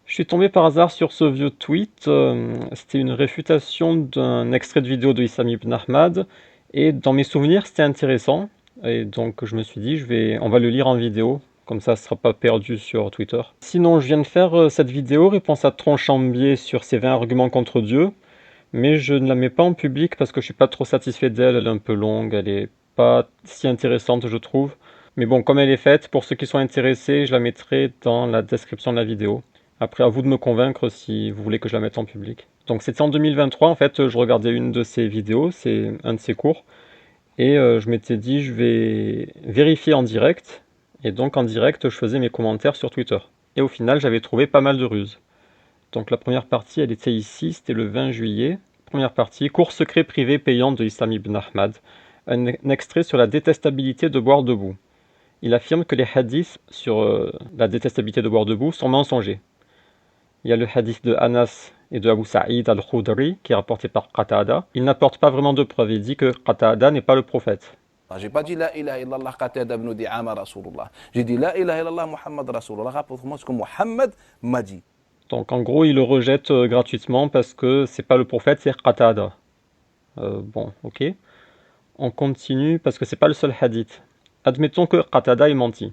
Je suis tombé par hasard sur ce vieux tweet. C'était une réfutation d'un extrait de vidéo de Issam Ibn Ahmad. Et dans mes souvenirs, c'était intéressant. Et donc je me suis dit, on va le lire en vidéo. Comme ça ne sera pas perdu sur Twitter. Sinon, je viens de faire cette vidéo, réponse à Tronchambier sur ses 20 arguments contre Dieu. Mais je ne la mets pas en public parce que je suis pas trop satisfait d'elle. Elle est un peu longue, elle est pas si intéressante, je trouve. Mais bon, comme elle est faite, pour ceux qui sont intéressés, je la mettrai dans la description de la vidéo. Après, à vous de me convaincre si vous voulez que je la mette en public. Donc c'était en 2023, en fait, je regardais une de ses vidéos, c'est un de ses cours, et je m'étais dit, je vais vérifier en direct, et donc en direct, je faisais mes commentaires sur Twitter. Et au final, j'avais trouvé pas mal de ruses. Donc la première partie, elle était ici, c'était le 20 juillet. Première partie, cours secret privé payant de Issam Ibn Ahmad. Un extrait sur la détestabilité de boire debout. Il affirme que les hadiths sur la détestabilité de boire debout sont mensongers. Il y a le hadith de Anas et de Abu Sa'id al-Khudri qui est rapporté par Qatada. Il n'apporte pas vraiment de preuves. Il dit que Qatada n'est pas le prophète. J'ai pas dit la ilaha illallah Qatada ibn Di'ama Rasulullah. J'ai dit la ilaha illallah Muhammad Rasulullah. Rapporte-moi ce que Muhammad m'a dit. Donc en gros, il le rejette gratuitement parce que c'est pas le prophète, c'est Qatada. Bon, ok. On continue parce que c'est pas le seul hadith. Admettons que Qatada ait menti.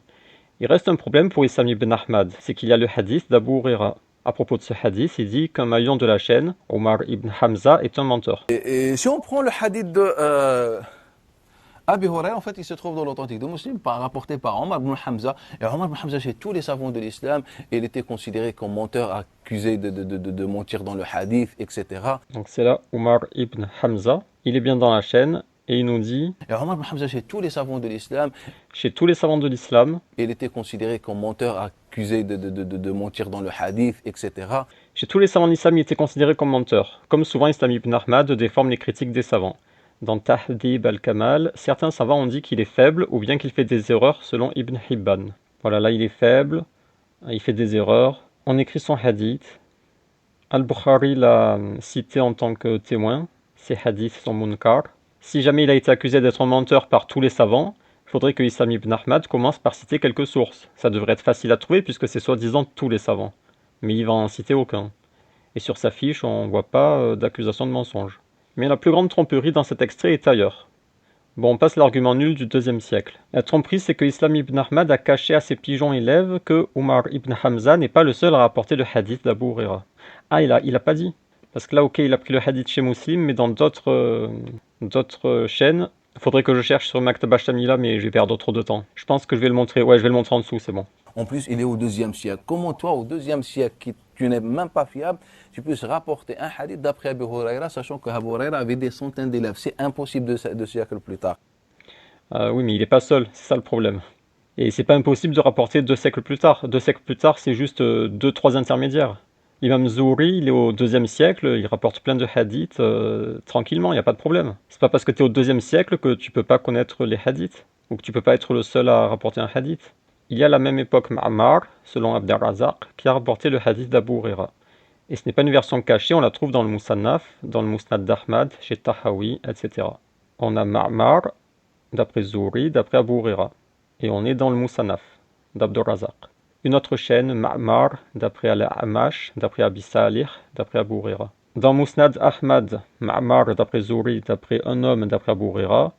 Il reste un problème pour Issam ibn Ahmad, c'est qu'il y a le hadith d'Abu Huraira. À propos de ce hadith, il dit qu'un maillon de la chaîne, Omar ibn Hamza, est un menteur. Et si on prend le hadith de Abi Huraira, en fait, il se trouve dans l'authentique de Muslim, rapporté par Omar ibn Hamza. Et Omar ibn Hamza, chez tous les savants de l'islam, il était considéré comme menteur, accusé de mentir dans le hadith, etc. Donc c'est là Omar ibn Hamza. Il est bien dans la chaîne et il nous dit, Et Omar ibn Hamza, chez tous les savants de l'islam, chez tous les savants de l'islam, il était considéré comme menteur, accusé de mentir dans le hadith, etc. Chez tous les savants de l'islam, il était considéré comme menteur. Comme souvent, Issam ibn Ahmad déforme les critiques des savants. Dans Tahdib al-Kamal, certains savants ont dit qu'il est faible ou bien qu'il fait des erreurs selon Ibn Hibban. Voilà, là il est faible, il fait des erreurs. On écrit son hadith. Al-Bukhari l'a cité en tant que témoin. Ses hadiths sont munkar. Si jamais il a été accusé d'être un menteur par tous les savants, il faudrait que Issam ibn Ahmad commence par citer quelques sources. Ça devrait être facile à trouver puisque c'est soi-disant tous les savants. Mais il va en citer aucun. Et sur sa fiche, on ne voit pas d'accusation de mensonge. Mais la plus grande tromperie dans cet extrait est ailleurs. Bon, on passe l'argument nul du IIe siècle. La tromperie, c'est que Islam ibn Ahmad a caché à ses pigeons élèves que Omar ibn Hamza n'est pas le seul à rapporter le hadith d'Abu Huraira. Ah, il a pas dit. Parce que là, ok, il a pris le hadith chez Muslim, mais dans d'autres chaînes, il faudrait que je cherche sur Maktaba Shamila, mais je vais perdre trop de temps. Je pense que je vais le montrer. Ouais, je vais le montrer en dessous, c'est bon. En plus, il est au deuxième siècle. Comment toi, au deuxième siècle, tu n'es même pas fiable, tu peux se rapporter un hadith d'après Abu Huraira, sachant que Abu Huraira avait des centaines d'élèves. C'est impossible de siècles plus tard. Oui, mais il n'est pas seul, c'est ça le problème. Et c'est pas impossible de rapporter 2 siècles plus tard. 2 siècles plus tard, c'est juste 2, 3 intermédiaires. L'imam Zuhri, il est au deuxième siècle, il rapporte plein de hadiths tranquillement, il n'y a pas de problème. C'est pas parce que tu es au deuxième siècle que tu peux pas connaître les hadiths, ou que tu peux pas être le seul à rapporter un hadith. Il y a à la même époque Ma'mar, selon Abd al-Razzaq, qui a rapporté le hadith d'Abu Huraira. Et ce n'est pas une version cachée, on la trouve dans le Musannaf, dans le Musnad d'Ahmad, chez Tahawi, etc. On a Ma'mar, d'après Zuhri, d'après Abu Huraira. Et on est dans le Musannaf, d'Abd al-Razzaq. Une autre chaîne, Ma'mar, d'après Al-Amash, d'après Abi Salih, d'après Abu Huraira. Dans Musnad Ahmad, Ma'mar, d'après Zuhri, d'après un homme, d'après Abu Huraira.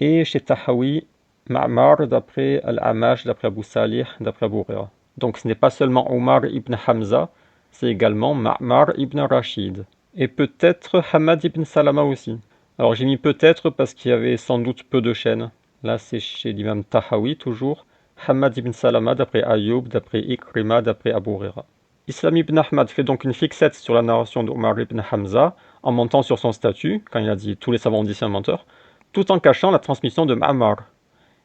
Et chez Tahawi, Ma'mar, d'après Al-Amash, d'après Abu Salih, d'après Abu Huraira. Donc ce n'est pas seulement Omar ibn Hamza, c'est également Ma'mar ibn Rashid. Et peut-être Hamad ibn Salama aussi. Alors j'ai mis peut-être parce qu'il y avait sans doute peu de chaînes. Là c'est chez l'imam Tahawi toujours. Hamad ibn Salama d'après Ayoub, d'après Ikrima, d'après Abu Huraira. Islam ibn Ahmad fait donc une fixette sur la narration d'Omar ibn Hamza en montant sur son statut, quand il a dit tous les savants ont dit c'est un menteur, tout en cachant la transmission de Ma'mar.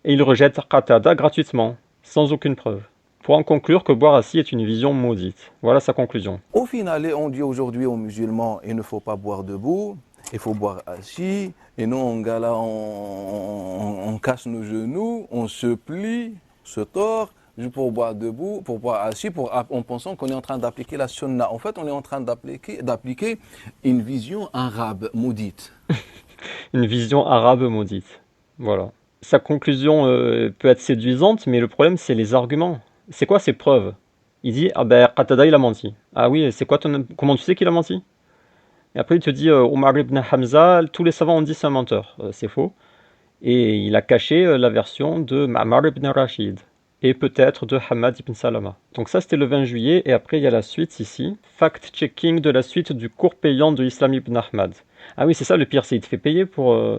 Et il rejette Qatada gratuitement, sans aucune preuve. Pour en conclure que boire assis est une vision maudite. Voilà sa conclusion. Au final, on dit aujourd'hui aux musulmans, il ne faut pas boire debout, il faut boire assis. Et nous, en gala, on casse nos genoux, on se plie, se tord, pour boire debout, pour boire assis, en pensant qu'on est en train d'appliquer la sunna. En fait, on est en train d'appliquer une vision arabe maudite. Une vision arabe maudite. Voilà. Sa conclusion peut être séduisante, mais le problème, c'est les arguments. C'est quoi ces preuves? il dit ah ben Qatada il a menti. Ah oui, c'est quoi comment tu sais qu'il a menti? Et après il te dit Omar ibn Hamza, tous les savants ont dit c'est un menteur. C'est faux. Et il a caché la version de Ma'mar ibn Rashid et peut-être de Hamad ibn Salama. Donc ça c'était le 20 juillet et après il y a la suite ici. Fact-checking de la suite du cours payant de Islam ibn Ahmad. Ah oui c'est ça le pire, c'est qu'il te fait payer pour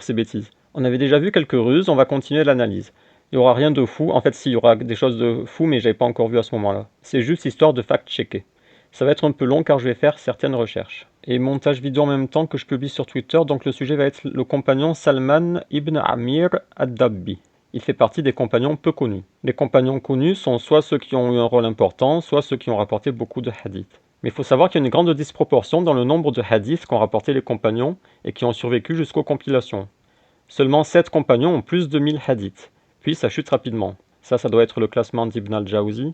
ces bêtises. On avait déjà vu quelques ruses, on va continuer l'analyse. Il n'y aura rien de fou, en fait si, il y aura des choses de fou mais j'avais pas encore vu à ce moment-là. C'est juste histoire de fact-checker. Ça va être un peu long car je vais faire certaines recherches. Et montage vidéo en même temps que je publie sur Twitter, donc le sujet va être le compagnon Salman ibn Amir ad-Dabbi. Il fait partie des compagnons peu connus. Les compagnons connus sont soit ceux qui ont eu un rôle important, soit ceux qui ont rapporté beaucoup de hadiths. Mais il faut savoir qu'il y a une grande disproportion dans le nombre de hadiths qu'ont rapporté les compagnons et qui ont survécu jusqu'aux compilations. Seulement 7 compagnons ont plus de 1000 hadiths, puis ça chute rapidement. Ça doit être le classement d'Ibn al-Jawzi.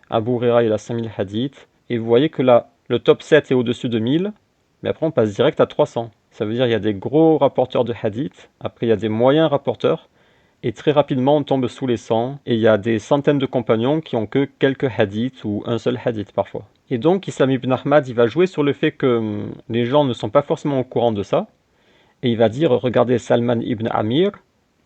Abu Huraira il a 5000 hadiths, et vous voyez que là, le top 7 est au-dessus de 1000, mais après on passe direct à 300. Ça veut dire qu'il y a des gros rapporteurs de hadith, après il y a des moyens rapporteurs, et très rapidement on tombe sous les 100, et il y a des centaines de compagnons qui ont que quelques hadiths, ou un seul hadith parfois. Et donc Islam ibn Ahmad, il va jouer sur le fait que les gens ne sont pas forcément au courant de ça, et il va dire, regardez Salman ibn Amir,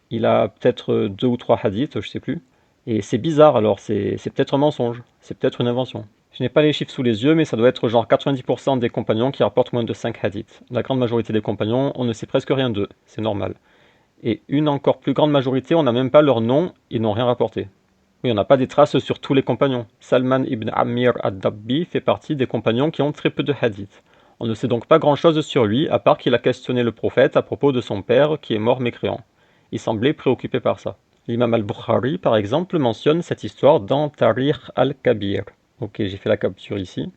il a peut-être 2 ou 3 hadiths, je sais plus, et c'est bizarre alors, c'est peut-être un mensonge, c'est peut-être une invention. Je n'ai pas les chiffres sous les yeux, mais ça doit être genre 90% des compagnons qui rapportent moins de 5 hadiths. La grande majorité des compagnons, on ne sait presque rien d'eux, c'est normal. Et une encore plus grande majorité, on n'a même pas leur nom, ils n'ont rien rapporté. Oui, on n'a pas des traces sur tous les compagnons. Salman ibn Amir ad-Dabbi fait partie des compagnons qui ont très peu de hadiths. On ne sait donc pas grand-chose sur lui, à part qu'il a questionné le prophète à propos de son père qui est mort mécréant. Il semblait préoccupé par ça. L'imam al-Bukhari, par exemple, mentionne cette histoire dans Tarikh al-Kabir. Ok, j'ai fait la capture ici.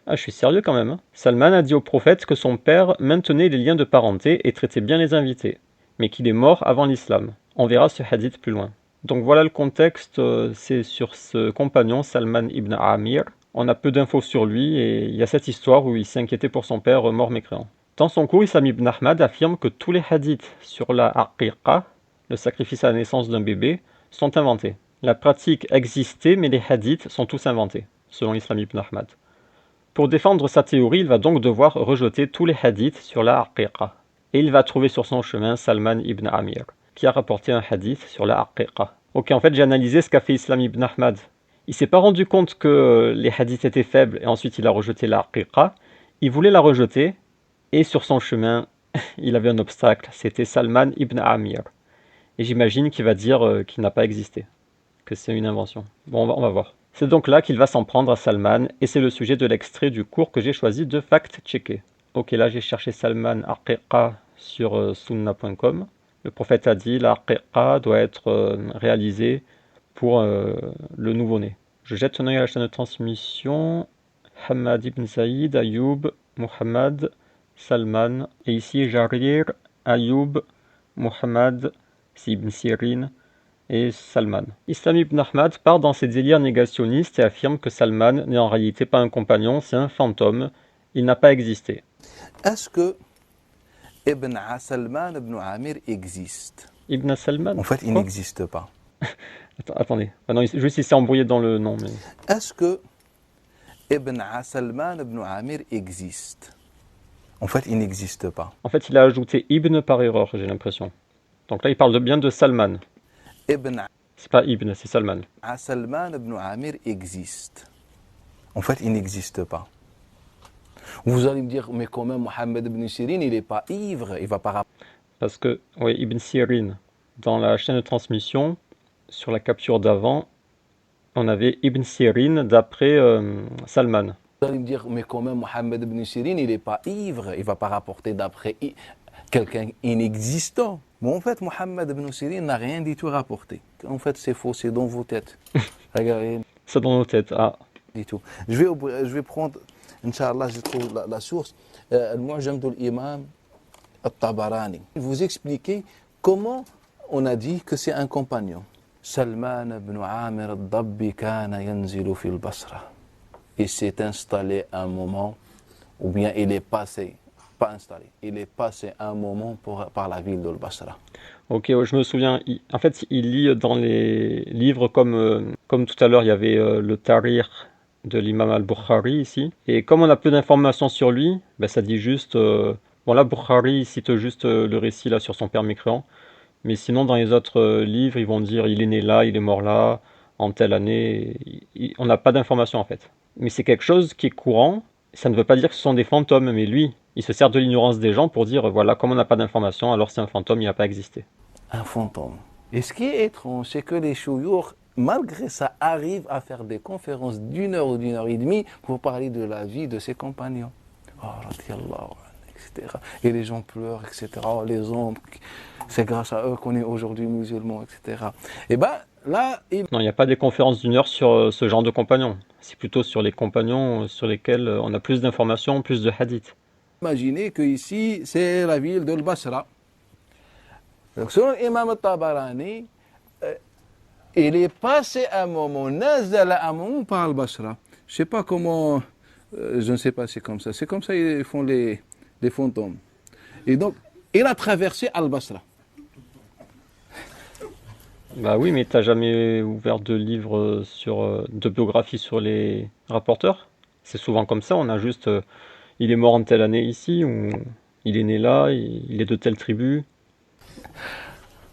Ah, je suis sérieux quand même. Hein. Salman a dit au prophète que son père maintenait les liens de parenté et traitait bien les invités, mais qu'il est mort avant l'islam. On verra ce hadith plus loin. Donc voilà le contexte, c'est sur ce compagnon, Salman ibn Amir. On a peu d'infos sur lui et il y a cette histoire où il s'est inquiété pour son père mort mécréant. Dans son cours, Islam ibn Ahmad affirme que tous les hadiths sur la aqiqa, le sacrifice à la naissance d'un bébé, sont inventés. La pratique existait, mais les hadiths sont tous inventés, selon Islam ibn Ahmad. Pour défendre sa théorie, il va donc devoir rejeter tous les hadiths sur la aqiqa. Et il va trouver sur son chemin Salman ibn Amir, qui a rapporté un hadith sur la aqiqa. Ok, en fait, j'ai analysé ce qu'a fait Islam ibn Ahmad. Il s'est pas rendu compte que les hadiths étaient faibles et ensuite il a rejeté la aqiqa. Il voulait la rejeter et sur son chemin, il avait un obstacle. C'était Salman ibn Amir. Et j'imagine qu'il va dire qu'il n'a pas existé, que c'est une invention. Bon, on va voir. C'est donc là qu'il va s'en prendre à Salman et c'est le sujet de l'extrait du cours que j'ai choisi de fact-checker. Ok, là j'ai cherché Salman aqiqa sur sunna.com. Le prophète a dit la aqiqa doit être réalisée pour le nouveau-né. Je jette un œil à la chaîne de transmission. Hamad ibn Saïd, Ayoub, Muhammad, Salman. Et ici Jarir, Ayoub, Muhammad, Ibn Sirin et Salman. Islam ibn Ahmad part dans ses délires négationnistes et affirme que Salman n'est en réalité pas un compagnon, c'est un fantôme. Il n'a pas existé. Est-ce que Ibn Salman ibn Amir existe? Ibn Salman? En fait, il n'existe pas. Attendez. Ah non, juste il s'est embrouillé dans le nom. Mais... Est-ce que Ibn Salman ibn Amir existe? En fait, il n'existe pas. En fait, il a ajouté Ibn par erreur, j'ai l'impression. Donc là, il parle bien de Salman. C'est pas Ibn, c'est Salman. Salman ibn Amir existe. En fait, il n'existe pas. Vous allez me dire, mais quand même, Mohammed ibn Sirin, il n'est pas ivre, il va pas... Parce que, oui, Ibn Sirin, dans la chaîne de transmission, sur la capture d'avant, on avait Ibn Sirin d'après Salman. Vous allez me dire, mais quand même, Mohammed ibn Sirin, il n'est pas ivre, il ne va pas rapporter d'après quelqu'un inexistant. Mais en fait, Mohammed ibn Sirin n'a rien du tout rapporté. En fait, c'est faux, c'est dans vos têtes. Regardez. C'est dans nos têtes, ah. Du tout. Je vais prendre, Inch'Allah, je trouve la source, Al-Mu'jam de l'imam al-Tabarani. Vous expliquez comment on a dit que c'est un compagnon. Salman ibn Amir al-Dabbi kana yanzilu fil Basra. Il s'est installé un moment, ou bien il est passé, pas installé, il est passé un moment par la ville de Basra. Ok, je me souviens, en fait il lit dans les livres comme tout à l'heure il y avait le Tarikh de l'imam al-Bukhari ici. Et comme on a peu d'informations sur lui, ben ça dit juste... bon là, Bukhari il cite juste le récit là sur son père mécréant. Mais sinon, dans les autres livres, ils vont dire il est né là, il est mort là, en telle année. On n'a pas d'informations en fait. Mais c'est quelque chose qui est courant. Ça ne veut pas dire que ce sont des fantômes, mais lui, il se sert de l'ignorance des gens pour dire voilà, comme on n'a pas d'informations, alors c'est un fantôme, il n'a pas existé. Un fantôme. Et ce qui est étrange, c'est que les chouyours, malgré ça, arrivent à faire des conférences d'une heure ou d'une heure et demie pour parler de la vie de ses compagnons. Oh, radiallahu anhu, etc. Et les gens pleurent, etc. Oh, les hommes, c'est grâce à eux qu'on est aujourd'hui musulmans, etc. Et bien là, Non, il n'y a pas des conférences d'une heure sur ce genre de compagnons. C'est plutôt sur les compagnons sur lesquels on a plus d'informations, plus de hadiths. imaginez que ici, c'est la ville de Basra. Donc, selon l'imam al-Tabarani, il est passé un moment, nazala un moment par al-Basra. Je ne sais pas comment, je ne sais pas, c'est comme ça. C'est comme ça qu'ils font les fantômes. Et donc, il a traversé al-Basra. Bah oui, mais t'as jamais ouvert de livres de biographie sur les rapporteurs? C'est souvent comme ça, on a juste il est mort en telle année ici, ou il est né là, il est de telle tribu.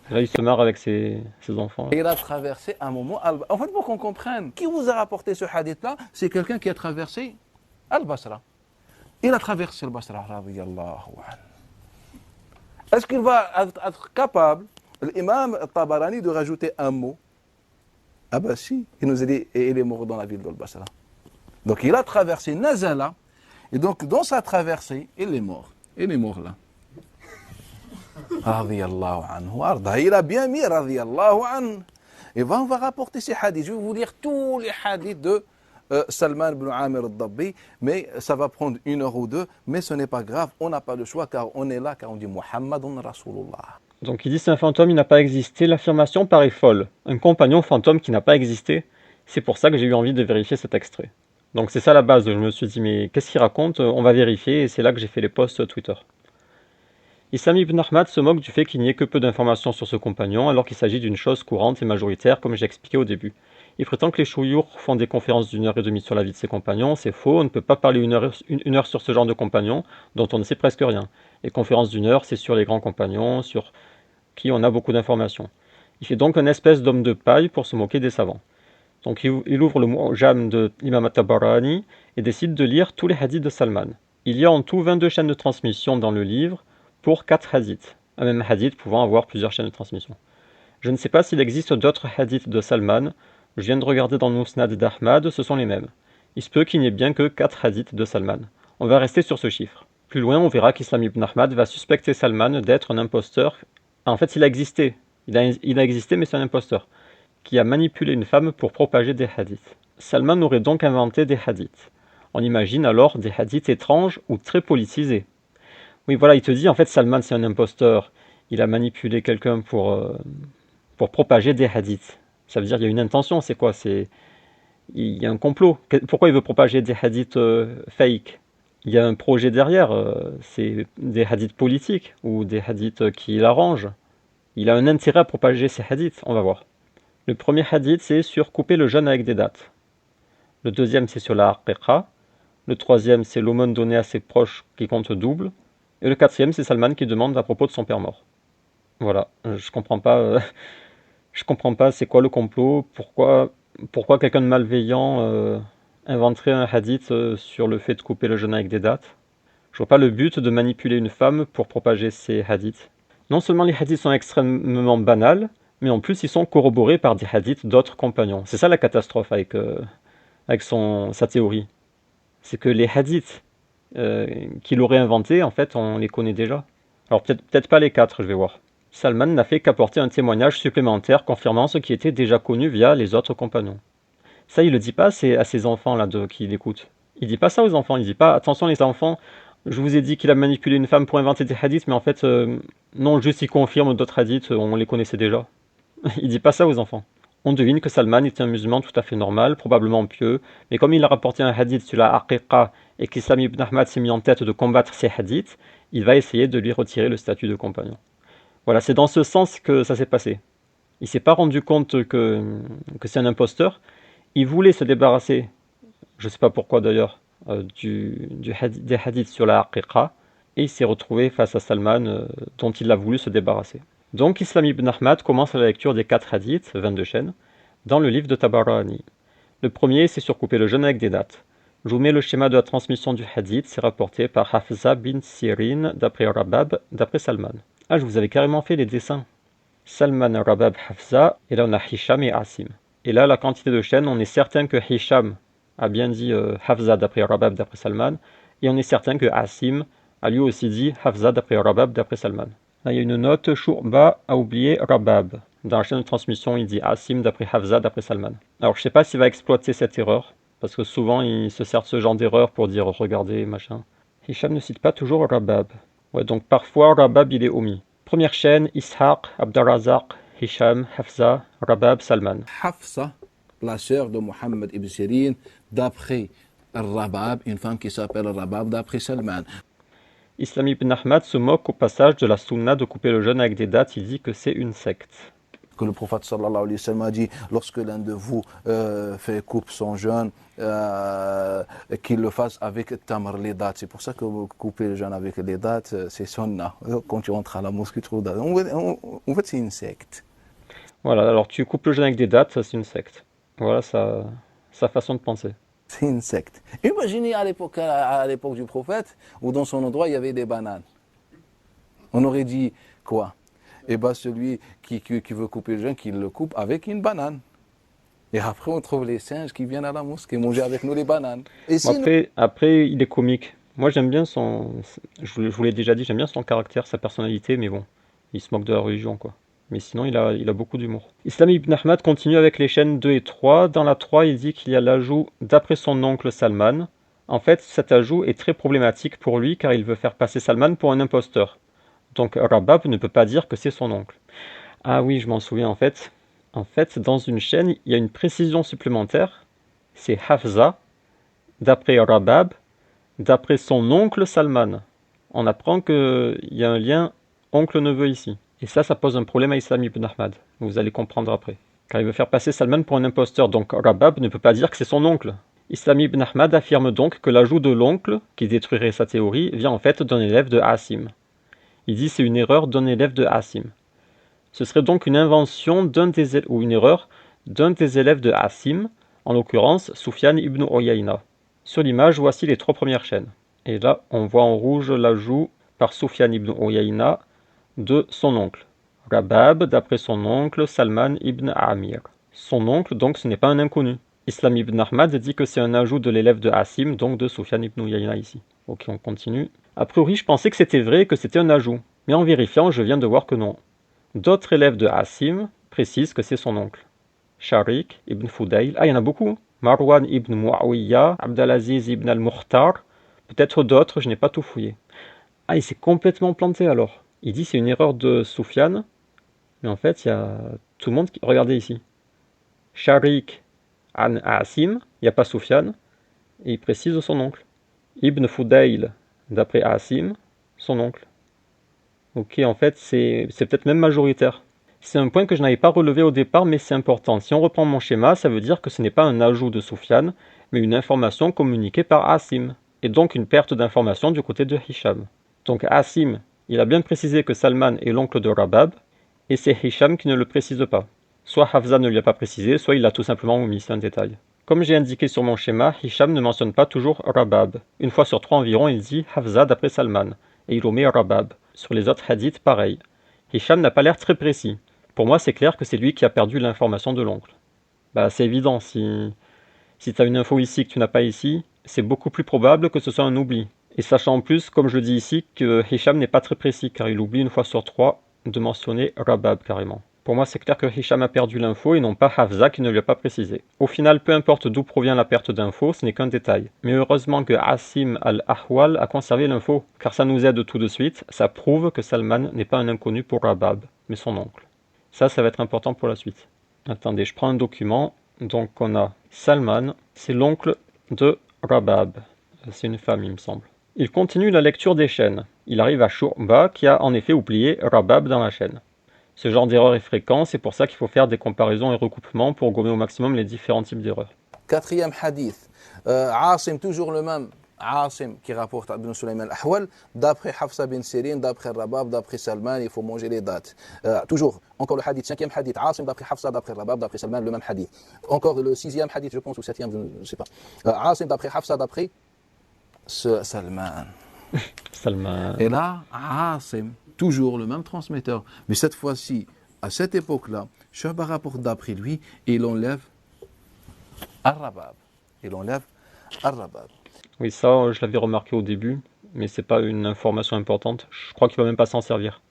Là, il se marre avec ses enfants. Là. Il a traversé un moment al-Basra. En fait, pour qu'on comprenne, qui vous a rapporté ce hadith-là, c'est quelqu'un qui a traversé al-Basra. Il a traversé al-Basra, radiyallahu anhu. Est-ce qu'il va être capable, l'imam Tabarani, de rajouter un mot? Ah ben si, il nous a dit, et il est mort dans la ville d'al-Basra. Donc il a traversé Nazala, et donc dans sa traversée, il est mort. Il est mort là. Radiyallahu anhu, arda. Il a bien mis radiyallahu anhu. Et on va rapporter ces hadiths. Je vais vous lire tous les hadiths de Salman ibn Amir al-Dabbi, mais ça va prendre une heure ou deux, mais ce n'est pas grave, on n'a pas le choix, car on est là, car on dit Muhammadun Rasulullah. Donc il dit c'est un fantôme, il n'a pas existé. L'affirmation paraît folle. Un compagnon fantôme qui n'a pas existé. C'est pour ça que j'ai eu envie de vérifier cet extrait. Donc c'est ça la base. Je me suis dit mais qu'est-ce qu'il raconte? On va vérifier et c'est là que j'ai fait les posts Twitter. Issam ibn Ahmad se moque du fait qu'il n'y ait que peu d'informations sur ce compagnon alors qu'il s'agit d'une chose courante et majoritaire comme j'ai expliqué au début. Il prétend que les chouyours font des conférences d'une heure et demie sur la vie de ses compagnons. C'est faux, on ne peut pas parler une heure sur ce genre de compagnons dont on ne sait presque rien. Les conférences d'une heure, c'est sur les grands compagnons, sur qui on a beaucoup d'informations. Il fait donc une espèce d'homme de paille pour se moquer des savants. Donc il ouvre le Mu'jam de l'imam at-Tabarani et décide de lire tous les hadiths de Salman. Il y a en tout 22 chaînes de transmission dans le livre pour 4 hadiths, un même hadith pouvant avoir plusieurs chaînes de transmission. Je ne sais pas s'il existe d'autres hadiths de Salman, je viens de regarder dans le Musnad d'Ahmad, ce sont les mêmes. Il se peut qu'il n'y ait bien que 4 hadiths de Salman. On va rester sur ce chiffre. Plus loin, on verra qu'Islam ibn Ahmad va suspecter Salman d'être un imposteur. En fait, il a existé. Il a existé, mais c'est un imposteur, qui a manipulé une femme pour propager des hadiths. Salman aurait donc inventé des hadiths. On imagine alors des hadiths étranges ou très politisés. Oui, voilà, il te dit, en fait, Salman, c'est un imposteur. Il a manipulé quelqu'un pour propager des hadiths. Ça veut dire qu'il y a une intention, c'est quoi? Il y a un complot. Pourquoi il veut propager des hadiths fake? Il y a un projet derrière. C'est des hadiths politiques ou des hadiths qui l'arrangent. Il a un intérêt à propager ces hadiths, on va voir. Le premier hadith, c'est sur couper le jeûne avec des dates. Le deuxième, c'est sur la aqiqa. Le troisième, c'est l'aumône donnée à ses proches qui compte double. Et le quatrième, c'est Salman qui demande à propos de son père mort. Voilà, je comprends pas. Je comprends pas c'est quoi le complot, pourquoi quelqu'un de malveillant inventerait un hadith sur le fait de couper le jeûne avec des dates. Je vois pas le but de manipuler une femme pour propager ces hadiths. Non seulement les hadiths sont extrêmement banals, mais en plus ils sont corroborés par des hadiths d'autres compagnons. C'est ça la catastrophe avec sa théorie. C'est que les hadiths qu'il aurait inventés, en fait, on les connaît déjà. Alors peut-être pas les 4, je vais voir. Salman n'a fait qu'apporter un témoignage supplémentaire confirmant ce qui était déjà connu via les autres compagnons. Ça, il le dit pas à ses enfants là qui l'écoutent. Il dit pas ça aux enfants. Il dit pas attention les enfants. Je vous ai dit qu'il a manipulé une femme pour inventer des hadiths, mais en fait non, juste il confirme d'autres hadiths, on les connaissait déjà. Il dit pas ça aux enfants. On devine que Salman était un musulman tout à fait normal, probablement pieux, mais comme il a rapporté un hadith sur la aqiqa et qu'Islam ibn Ahmad s'est mis en tête de combattre ces hadiths, il va essayer de lui retirer le statut de compagnon. Voilà, c'est dans ce sens que ça s'est passé. Il s'est pas rendu compte que c'est un imposteur. Il voulait se débarrasser je ne sais pas pourquoi d'ailleurs, des hadiths sur la Aqiqa, et il s'est retrouvé face à Salman, dont il a voulu se débarrasser. Donc Islam ibn Ahmad commence la lecture des 4 hadiths, 22 chaînes, dans le livre de Tabarani. Le premier, c'est sur couper le jeûne avec des dates. Je vous mets le schéma de la transmission du hadith, c'est rapporté par Hafza bin Sirin, d'après Rabab, d'après Salman. Ah, je vous avais carrément fait les dessins. Salman, Rabab, Hafza, et là on a Hisham et Asim. Et là, la quantité de chaînes, on est certain que Hisham a bien dit Hafza d'après Rabab, d'après Salman, et on est certain que Asim a lui aussi dit Hafza d'après Rabab, d'après Salman. Là, il y a une note, Shurba a oublié Rabab. Dans la chaîne de transmission, il dit Asim d'après Hafza, d'après Salman. Alors, je ne sais pas s'il va exploiter cette erreur, parce que souvent, il se sert de ce genre d'erreur pour dire regardez, machin. Hisham ne cite pas toujours Rabab. Ouais, donc parfois, Rabab, il est omis. Première chaîne, Ishaq, Abdarrazaq, Hisham, Hafza, Rabab, Salman. Hafsa, la sœur de Mohammed ibn Sirin, d'après Rabab, une femme qui s'appelle Rabab, d'après Salman. Islam ibn Ahmad se moque au passage de la sunna de couper le jeûne avec des dates, il dit que c'est une secte. Que le prophète sallallahu alayhi wa sallam a dit, lorsque l'un de vous coupe son jeûne, qu'il le fasse avec tamar, les dates. C'est pour ça que couper le jeûne avec les dates, c'est sunnah. Quand tu rentres à la mosquée, tu trouves dates. En fait, c'est une secte. Voilà, alors tu coupes le jeûne avec des dates, ça c'est une secte. Voilà sa façon de penser. C'est une secte. Imaginez à l'époque du prophète, où dans son endroit, il y avait des bananes. On aurait dit quoi? Eh bien, celui qui veut couper le jeûne, qu'il le coupe avec une banane. Et après, on trouve les singes qui viennent à la mosquée manger avec nous les bananes. Et Bon, après, il est comique. Moi, j'aime bien je vous l'ai déjà dit, j'aime bien son caractère, sa personnalité, mais bon, il se moque de la religion, quoi. Mais sinon, il a beaucoup d'humour. Islam ibn Ahmad continue avec les chaînes 2 et 3. Dans la 3, il dit qu'il y a l'ajout d'après son oncle Salman. En fait, cet ajout est très problématique pour lui, car il veut faire passer Salman pour un imposteur. Donc Rabab ne peut pas dire que c'est son oncle. Ah oui, je m'en souviens en fait. En fait, dans une chaîne, il y a une précision supplémentaire. C'est Hafza, d'après Rabab, d'après son oncle Salman. On apprend qu'il y a un lien oncle-neveu ici. Et ça pose un problème à Islam ibn Ahmad. Vous allez comprendre après. Car il veut faire passer Salman pour un imposteur, donc Rabab ne peut pas dire que c'est son oncle. Islam ibn Ahmad affirme donc que l'ajout de l'oncle, qui détruirait sa théorie, vient en fait d'un élève de Asim. Il dit c'est une erreur d'un élève de Asim. Ce serait donc une invention ou une erreur d'un des élèves de Asim, en l'occurrence Sufyan ibn Uyayna. Sur l'image, voici les 3 premières chaînes. Et là, on voit en rouge l'ajout par Sufyan ibn Uyayna de son oncle. Rabab, d'après son oncle Salman ibn Amir. Son oncle, donc, ce n'est pas un inconnu. Islam ibn Ahmad dit que c'est un ajout de l'élève de Asim, donc de Sufyan ibn Uyayna ici. Ok, on continue. A priori, je pensais que c'était vrai, que c'était un ajout. Mais en vérifiant, je viens de voir que non. D'autres élèves de Asim précisent que c'est son oncle. Sharik ibn Fudayl, il y en a beaucoup. Marwan ibn Muawiyya, Abdelaziz ibn al-Mukhtar, peut-être d'autres, je n'ai pas tout fouillé. Ah, il s'est complètement planté alors. Il dit c'est une erreur de Sufyan, mais en fait, il y a tout le monde qui... Regardez ici. Sharik an Asim, il n'y a pas Sufyan, et il précise son oncle. Ibn Fudayl, d'après Asim, son oncle. Ok, en fait, c'est peut-être même majoritaire. C'est un point que je n'avais pas relevé au départ, mais c'est important. Si on reprend mon schéma, ça veut dire que ce n'est pas un ajout de Sufyan, mais une information communiquée par Asim, et donc une perte d'information du côté de Hisham. Donc Asim, il a bien précisé que Salman est l'oncle de Rabab, et c'est Hisham qui ne le précise pas. Soit Hafza ne lui a pas précisé, soit il l'a tout simplement omis, c'est un détail. Comme j'ai indiqué sur mon schéma, Hisham ne mentionne pas toujours Rabab. Une fois sur 3 environ, il dit Hafza d'après Salman, et il omet Rabab. Sur les autres hadiths, pareil. Hisham n'a pas l'air très précis. Pour moi, c'est clair que c'est lui qui a perdu l'information de l'oncle. Bah, c'est évident, si tu as une info ici que tu n'as pas ici, c'est beaucoup plus probable que ce soit un oubli. Et sachant en plus, comme je le dis ici, que Hisham n'est pas très précis, car il oublie une fois sur 3 de mentionner Rabab carrément. Pour moi, c'est clair que Hisham a perdu l'info et non pas Hafza qui ne lui a pas précisé. Au final, peu importe d'où provient la perte d'info, ce n'est qu'un détail. Mais heureusement que Asim al-Ahwal a conservé l'info, car ça nous aide tout de suite, ça prouve que Salman n'est pas un inconnu pour Rabab, mais son oncle. Ça va être important pour la suite. Attendez, je prends un document. Donc on a Salman, c'est l'oncle de Rabab. C'est une femme, il me semble. Il continue la lecture des chaînes. Il arrive à Shurba, qui a en effet oublié Rabab dans la chaîne. Ce genre d'erreur est fréquent, c'est pour ça qu'il faut faire des comparaisons et recoupements pour gommer au maximum les différents types d'erreurs. Quatrième hadith. Asim, toujours le même. Asim qui rapporte Ibn Sulayman al-Ahwal, d'après Hafsa bin Sirin, d'après Rabab, d'après Salman, il faut manger les dates. Toujours, encore le hadith, cinquième hadith, Asim d'après Hafsa, d'après Rabab, d'après Salman, le même hadith. Encore le sixième hadith, je pense, ou septième, je ne sais pas. Asim d'après Hafsa, d'après Salman. Salman. Et là, Asim, toujours le même transmetteur. Mais cette fois-ci, à cette époque-là, Shu'ba rapporte d'après lui et il enlève Ar-Rabab. Il enlève Ar-Rabab. Oui, ça, je l'avais remarqué au début, mais c'est pas une information importante. Je crois qu'il va même pas s'en servir.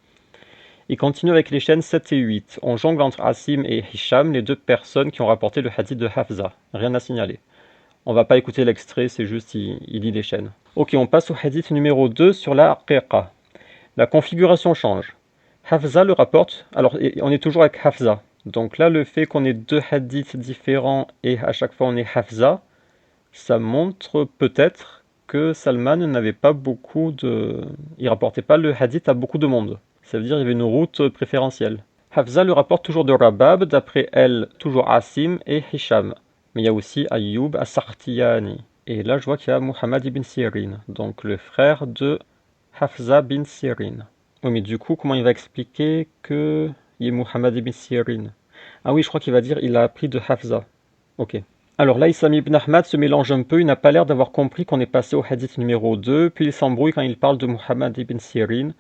Il continue avec les chaînes 7 et 8. On jongle entre Asim et Hisham, les deux personnes qui ont rapporté le hadith de Hafza. Rien à signaler. On va pas écouter l'extrait, c'est juste il lit les chaînes. Ok, on passe au hadith numéro 2 sur la aqiqa. La configuration change. Hafza le rapporte, alors on est toujours avec Hafza. Donc là, le fait qu'on ait deux hadiths différents et à chaque fois on ait Hafza, ça montre peut-être que Salman n'avait pas beaucoup de... Il rapportait pas le hadith à beaucoup de monde. Ça veut dire qu'il y avait une route préférentielle. Hafza le rapporte toujours de Rabab, d'après elle, toujours Asim et Hisham. Mais il y a aussi Ayyub as-Sakhtiyani. Et là, je vois qu'il y a Muhammad ibn Sirin, donc le frère de Hafza bin Sirin. Oui, mais du coup, comment il va expliquer qu'il y ait Muhammad ibn Sirin? Ah oui, je crois qu'il va dire il a appris de Hafza. Ok. Alors là, Issam ibn Ahmad se mélange un peu, il n'a pas l'air d'avoir compris qu'on est passé au hadith numéro 2, puis il s'embrouille quand il parle de Muhammad ibn Sirin.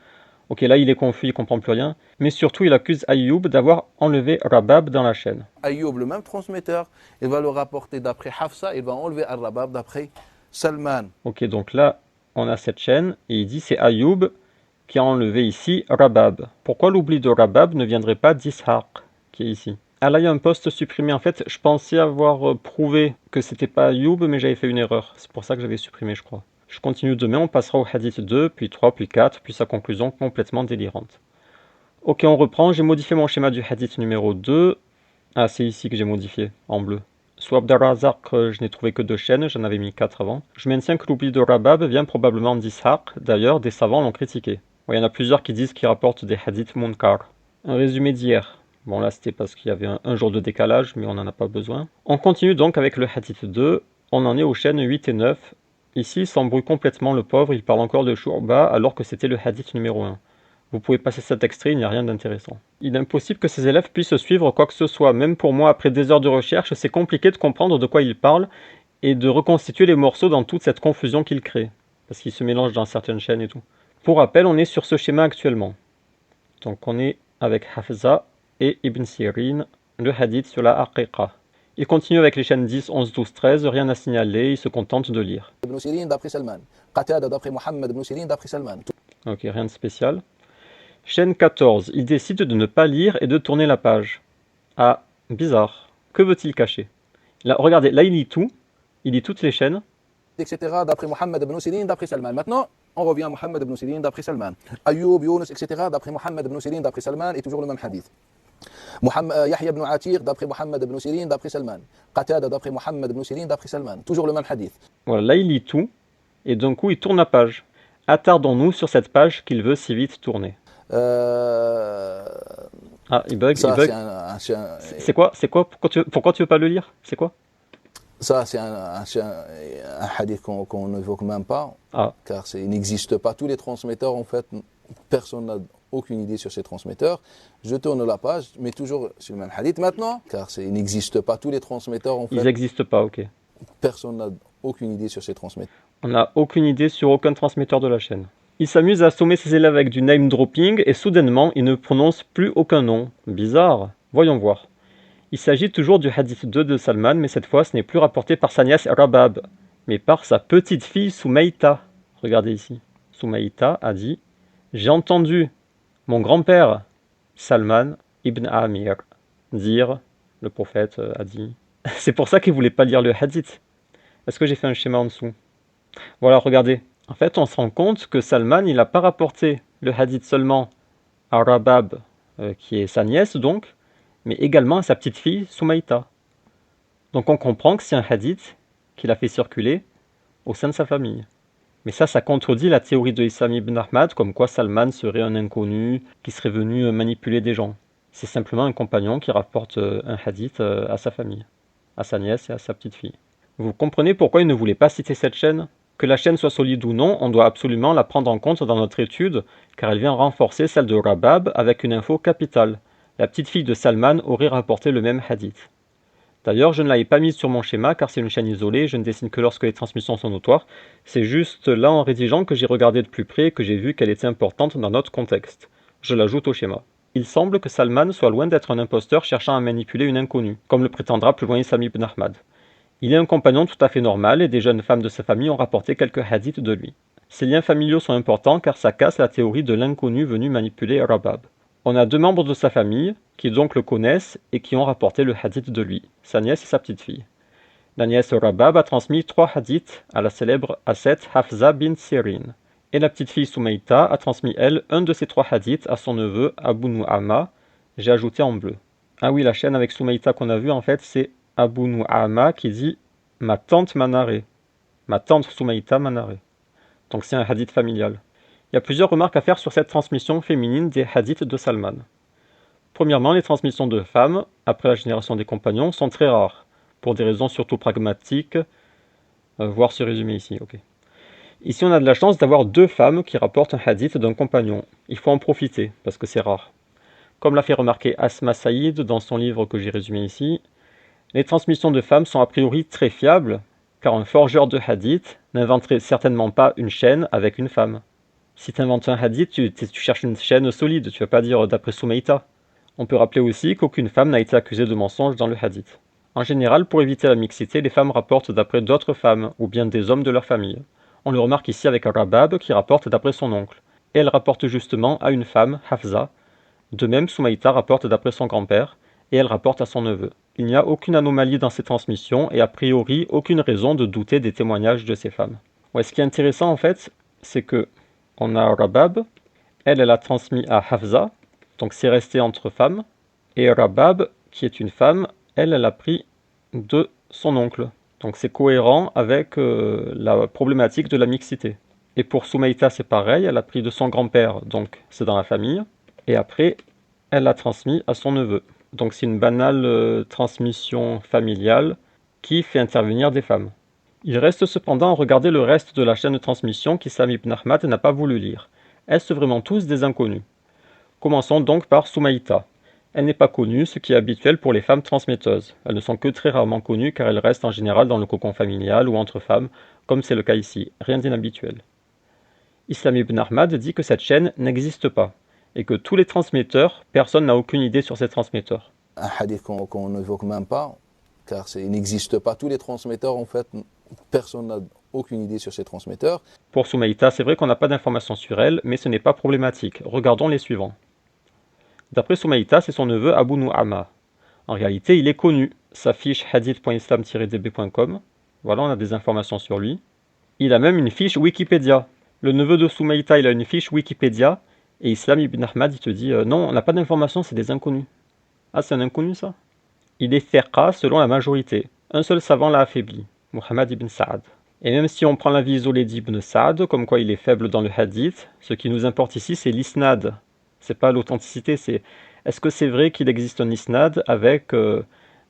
Ok, là il est confus, il comprend plus rien, mais surtout il accuse Ayyub d'avoir enlevé Rabab dans la chaîne. Ayyub, le même transmetteur, il va le rapporter d'après Hafsa, il va enlever Ar-Rabab d'après Salman. Ok, donc là on a cette chaîne, et il dit c'est Ayyub qui a enlevé ici Rabab. Pourquoi l'oubli de Rabab ne viendrait pas d'Ishaq, qui est ici? Ah là il y a un poste supprimé, en fait je pensais avoir prouvé que c'était pas Ayyub, mais j'avais fait une erreur, c'est pour ça que j'avais supprimé je crois. Je continue demain, on passera au hadith 2, puis 3, puis 4, puis sa conclusion complètement délirante. Ok, on reprend, j'ai modifié mon schéma du hadith numéro 2. Ah, c'est ici que j'ai modifié, en bleu. Sous Abdarrazaq, je n'ai trouvé que 2 chaînes, j'en avais mis 4 avant. Je maintiens que l'oubli de Rabab vient probablement d'Ishaq, d'ailleurs des savants l'ont critiqué. Il y en a plusieurs qui disent qu'ils rapportent des hadiths munkar. Un résumé d'hier. Bon là c'était parce qu'il y avait un jour de décalage, mais on n'en a pas besoin. On continue donc avec le hadith 2, on en est aux chaînes 8 et 9. Ici, il s'embrouille complètement le pauvre, il parle encore de Shu'ba alors que c'était le hadith numéro 1. Vous pouvez passer cet extrait, il n'y a rien d'intéressant. Il est impossible que ses élèves puissent suivre quoi que ce soit. Même pour moi, après des heures de recherche, c'est compliqué de comprendre de quoi il parle et de reconstituer les morceaux dans toute cette confusion qu'il crée. Parce qu'il se mélange dans certaines chaînes et tout. Pour rappel, on est sur ce schéma actuellement. Donc on est avec Hafza et Ibn Sirin, le hadith sur la aqiqa. Il continue avec les chaînes 10, 11, 12, 13, rien à signaler, il se contente de lire. Ibn Sirin d'après Salman. Qatada d'après Muhammad ibn Sirin d'après Salman. Ok, rien de spécial. Chaîne 14, il décide de ne pas lire et de tourner la page. Ah, bizarre. Que veut-il cacher? Là, regardez, là il lit toutes les chaînes. Etc. d'après Muhammad ibn Sirin d'après Salman. Maintenant, on revient à Muhammad ibn Sirin d'après Salman. Ayyub, Yunus, etc. d'après Muhammad ibn Sirin d'après Salman et toujours le même hadith. Yahya ibn Atir d'après Muhammad ibn Sirin d'après Salman. Qatada d'après Muhammad ibn Sirin d'après Salman. Toujours le même hadith. Voilà, là il lit tout, et d'un coup il tourne la page. Attardons-nous sur cette page qu'il veut si vite tourner. Ah, il bug, ça, il bug. C'est quoi? Pourquoi tu veux pas le lire? C'est quoi? Ça, c'est un hadith qu'on n'évoque même pas, car il n'existe pas. Tous les transmetteurs, en fait, personne n'a aucune idée sur ces transmetteurs. Je tourne la page, mais toujours sur le même hadith maintenant, car il n'existe pas. Tous les transmetteurs, en fait... Ils n'existent pas, ok. Personne n'a aucune idée sur ces transmetteurs. On n'a aucune idée sur aucun transmetteur de la chaîne. Il s'amuse à assommer ses élèves avec du name dropping et soudainement, il ne prononce plus aucun nom. Bizarre. Voyons voir. Il s'agit toujours du hadith 2 de Salman, mais cette fois, ce n'est plus rapporté par sa nièce Rabab, mais par sa petite fille Soumaïta. Regardez ici. Soumaïta a dit « J'ai entendu mon grand-père, Salman ibn Amir, dire, le prophète a dit... » C'est pour ça qu'il ne voulait pas lire le hadith. Est-ce que j'ai fait un schéma en dessous? Voilà, regardez. En fait, on se rend compte que Salman, il n'a pas rapporté le hadith seulement à Rabab, qui est sa nièce donc, mais également à sa petite fille Soumaïta. Donc on comprend que c'est un hadith qu'il a fait circuler au sein de sa famille. Mais ça contredit la théorie de Issam ibn Ahmad, comme quoi Salman serait un inconnu, qui serait venu manipuler des gens. C'est simplement un compagnon qui rapporte un hadith à sa famille, à sa nièce et à sa petite fille. Vous comprenez pourquoi il ne voulait pas citer cette chaîne? Que la chaîne soit solide ou non, on doit absolument la prendre en compte dans notre étude, car elle vient renforcer celle de Rabab avec une info capitale. La petite fille de Salman aurait rapporté le même hadith. D'ailleurs, je ne l'avais pas mise sur mon schéma car c'est une chaîne isolée, je ne dessine que lorsque les transmissions sont notoires. C'est juste là en rédigeant que j'ai regardé de plus près et que j'ai vu qu'elle était importante dans notre contexte. Je l'ajoute au schéma. Il semble que Salman soit loin d'être un imposteur cherchant à manipuler une inconnue, comme le prétendra plus loin Issam ibn Ahmad. Il est un compagnon tout à fait normal et des jeunes femmes de sa famille ont rapporté quelques hadiths de lui. Ces liens familiaux sont importants car ça casse la théorie de l'inconnu venu manipuler Rabab. On a deux membres de sa famille qui donc le connaissent et qui ont rapporté le hadith de lui, sa nièce et sa petite-fille. La nièce Rabab a transmis 3 hadiths à la célèbre ascète Hafza bint Sirin. Et la petite-fille Soumaïta a transmis, elle, un de ces 3 hadiths à son neveu Abu Nu'ama, j'ai ajouté en bleu. Ah oui, la chaîne avec Soumaïta qu'on a vue, en fait, c'est Abu Nu'ama qui dit « Ma tante m'a narré ». Ma tante Soumaïta m'a narré. Donc c'est un hadith familial. Il y a plusieurs remarques à faire sur cette transmission féminine des hadiths de Salman. Premièrement, les transmissions de femmes, après la génération des compagnons, sont très rares, pour des raisons surtout pragmatiques, voir ce résumé ici. Okay. Ici, on a de la chance d'avoir 2 femmes qui rapportent un hadith d'un compagnon. Il faut en profiter, parce que c'est rare. Comme l'a fait remarquer Asma Saïd dans son livre que j'ai résumé ici, les transmissions de femmes sont a priori très fiables, car un forgeur de hadith n'inventerait certainement pas une chaîne avec une femme. Si tu inventes un hadith, tu cherches une chaîne solide, tu ne vas pas dire d'après Soumaïta. On peut rappeler aussi qu'aucune femme n'a été accusée de mensonge dans le hadith. En général, pour éviter la mixité, les femmes rapportent d'après d'autres femmes, ou bien des hommes de leur famille. On le remarque ici avec Rabab qui rapporte d'après son oncle. Et elle rapporte justement à une femme, Hafza. De même, Soumaïta rapporte d'après son grand-père, et elle rapporte à son neveu. Il n'y a aucune anomalie dans ces transmissions, et a priori aucune raison de douter des témoignages de ces femmes. Ouais, ce qui est intéressant en fait, c'est que on a Rabab, elle a transmis à Hafza, donc c'est resté entre femmes, et Rabab, qui est une femme, elle a pris de son oncle. Donc c'est cohérent avec la problématique de la mixité. Et pour Soumaïta, c'est pareil, elle a pris de son grand-père, donc c'est dans la famille, et après, elle l'a transmis à son neveu. Donc c'est une banale transmission familiale qui fait intervenir des femmes. Il reste cependant à regarder le reste de la chaîne de transmission qu'Issam ibn Ahmad n'a pas voulu lire. Est-ce vraiment tous des inconnus? Commençons donc par Soumaïta. Elle n'est pas connue, ce qui est habituel pour les femmes transmetteuses. Elles ne sont que très rarement connues car elles restent en général dans le cocon familial ou entre femmes, comme c'est le cas ici. Rien d'inhabituel. Issam ibn Ahmad dit que cette chaîne n'existe pas, et que tous les transmetteurs, personne n'a aucune idée sur ces transmetteurs. Un hadith qu'on n'évoque même pas, car il n'existe pas. Tous les transmetteurs, en fait, personne n'a aucune idée sur ces transmetteurs. Pour Soumaïta, c'est vrai qu'on n'a pas d'informations sur elle, mais ce n'est pas problématique. Regardons les suivants. D'après Soumaïta, c'est son neveu Abu Nu'ama. En réalité, il est connu. Sa fiche hadith.islam-db.com. Voilà, on a des informations sur lui. Il a même une fiche Wikipédia. Le neveu de Soumaïta, il a une fiche Wikipédia. Et Islam ibn Ahmad, il te dit non, on n'a pas d'informations, c'est des inconnus. Ah, c'est un inconnu ça? Il est thiqa selon la majorité. Un seul savant l'a affaibli, Muhammad ibn Sa'ad. Et même si on prend l'avis isolé d'Ibn Sa'ad, comme quoi il est faible dans le hadith, ce qui nous importe ici, c'est l'isnad. C'est pas l'authenticité, c'est est-ce que c'est vrai qu'il existe un isnad avec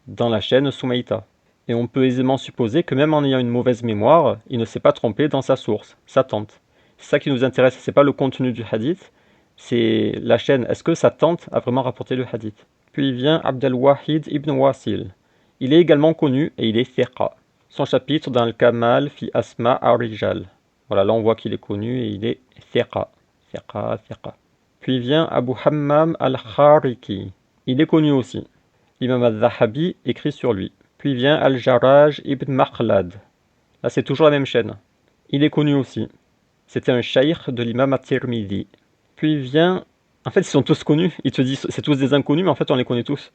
dans la chaîne Soumaïta. Et on peut aisément supposer que même en ayant une mauvaise mémoire, il ne s'est pas trompé dans sa source, sa tante. C'est ça qui nous intéresse, c'est pas le contenu du hadith, c'est la chaîne. Est-ce que sa tante a vraiment rapporté le hadith? Puis vient Abd al-Wahid ibn Wasil. Il est également connu et il est thiqa. Son chapitre dans le Kamal fi Asma ar-Rijal. Voilà, là on voit qu'il est connu et il est thiqa. Thiqa, thiqa. Puis vient Abu Hammam al-Khariki. Il est connu aussi. L'imam al-Zahabi écrit sur lui. Puis vient Al-Jarraj ibn Makhlad. Là c'est toujours la même chaîne. Il est connu aussi. C'était un shaykh de l'imam at-Tirmidhi. Puis vient... En fait, ils sont tous connus. Ils te disent c'est tous des inconnus, mais en fait, on les connaît tous.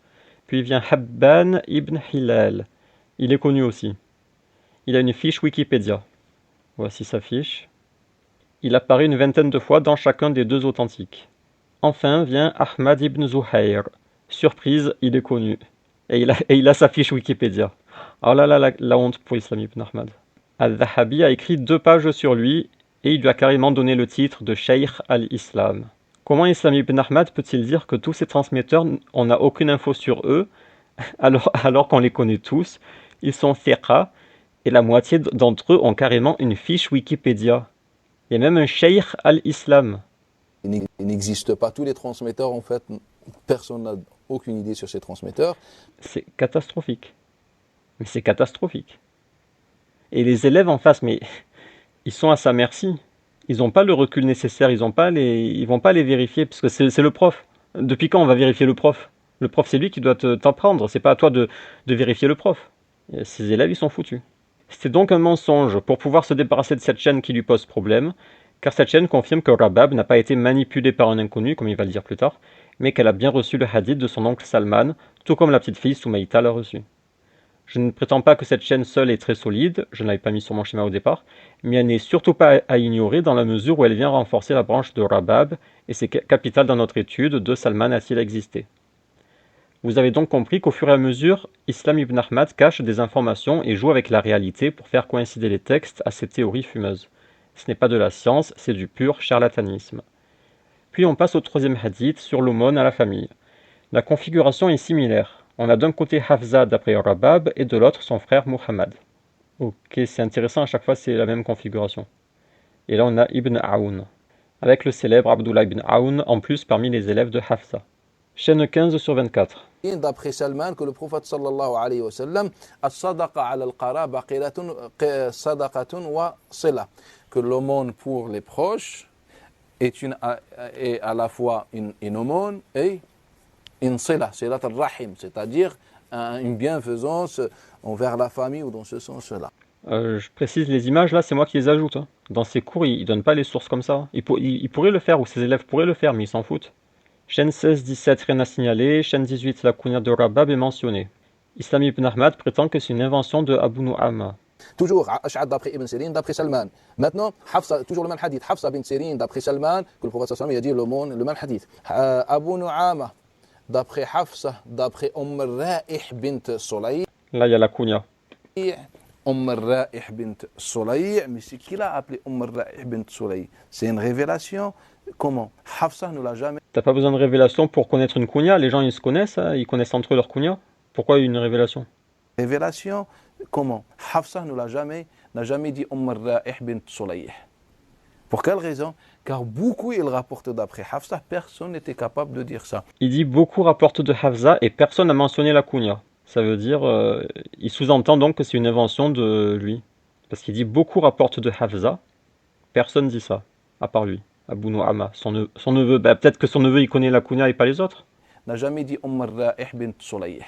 Puis vient Habban ibn Hilal. Il est connu aussi. Il a une fiche Wikipédia. Voici sa fiche. Il apparaît une vingtaine de fois dans chacun des 2 authentiques. Enfin vient Ahmad ibn Zuhair. Surprise, il est connu. Et il a sa fiche Wikipédia. Oh là là, la honte pour Islam ibn Ahmad. Al-Zahabi a écrit 2 pages sur lui et il lui a carrément donné le titre de Cheikh al-Islam. Comment Islam ibn Ahmad peut-il dire que tous ces transmetteurs, on n'a aucune info sur eux, alors qu'on les connaît tous, ils sont thiqa, Et la moitié d'entre eux ont carrément une fiche Wikipédia. Il y a même un Cheikh al-Islam. Il n'existe pas tous les transmetteurs, en fait, personne n'a aucune idée sur ces transmetteurs. C'est catastrophique. Mais c'est catastrophique. Et les élèves en face, mais ils sont à sa merci. Ils n'ont pas le recul nécessaire, ils vont pas les vérifier, parce que c'est le prof. Depuis quand on va vérifier le prof? Le prof, c'est lui qui doit t'apprendre, c'est pas à toi de vérifier le prof. Et ces élèves, ils sont foutus. C'était donc un mensonge pour pouvoir se débarrasser de cette chaîne qui lui pose problème, car cette chaîne confirme que Rabab n'a pas été manipulé par un inconnu, comme il va le dire plus tard, mais qu'elle a bien reçu le hadith de son oncle Salman, tout comme la petite fille Soumaïta l'a reçu. Je ne prétends pas que cette chaîne seule est très solide, je ne l'avais pas mis sur mon schéma au départ, mais elle n'est surtout pas à ignorer dans la mesure où elle vient renforcer la branche de Rabab, et c'est capital dans notre étude de Salman a-t-il existé. Vous avez donc compris qu'au fur et à mesure, Islam ibn Ahmad cache des informations et joue avec la réalité pour faire coïncider les textes à ses théories fumeuses. Ce n'est pas de la science, c'est du pur charlatanisme. Puis on passe au troisième hadith sur l'aumône à la famille. La configuration est similaire. On a d'un côté Hafza d'après Rabab et de l'autre son frère Muhammad. Ok, c'est intéressant, à chaque fois c'est la même configuration. Et là on a Ibn Aoun, avec le célèbre Abdullah ibn Aoun en plus parmi les élèves de Hafza. Chaîne 15 sur 24. D'après Salman, que le prophète sallallahu alayhi wa sallam, as-sadaqa ala al-qaraba sadaqatun wa sila, que l'aumône pour les proches est à la fois une aumône et une sila, silat al-rahim, c'est-à-dire une bienfaisance envers la famille ou dans ce sens-là. Je précise les images là, c'est moi qui les ajoute. Dans ses cours, il donne pas les sources comme ça. Il pourrait le faire, ou ses élèves pourraient le faire, mais ils s'en foutent. Chaîne 16-17, rien à signaler. Chaîne 18, la kunya de Rabab est mentionnée. Islam ibn Ahmad prétend que c'est une invention de Abu Nu'ama. Toujours Ash'ad d'après Ibn Sirin, d'après Salman. Maintenant, Hafsa, toujours le même hadith. Hafsa bin Sirin, d'après Salman, que le prophète sallallahu alayhi wa sallam a dit le même hadith. Abu Nu'ama, d'après Hafsa, d'après Ra'ih bint Soleil. Là, il y a la kunya. Ra'ih bint Soleil, mais c'est qui l'a appelé Ra'ih bint Soleil? C'est une révélation. Comment? Hafsa ne l'a jamais. T'as pas besoin de révélation pour connaître une kunya. Les gens, ils se connaissent, hein, ils connaissent entre eux leur kunya. Pourquoi une révélation? Révélation, comment? Hafsa n'a jamais dit Ra'ih bint Soleil. Pour quelle raison? Car beaucoup il rapporte d'après Hafsa, personne n'était capable de dire ça. Il dit beaucoup rapportent de Hafsa et personne n'a mentionné la kunya. Ça veut dire, il sous-entend donc que c'est une invention de lui. Parce qu'il dit beaucoup rapportent de Hafsa, personne dit ça, à part lui, Abu Nu'ama, son neveu. Bah, peut-être que son neveu il connaît la kunya et pas les autres. N'a jamais dit Ra'ih bint Soleil.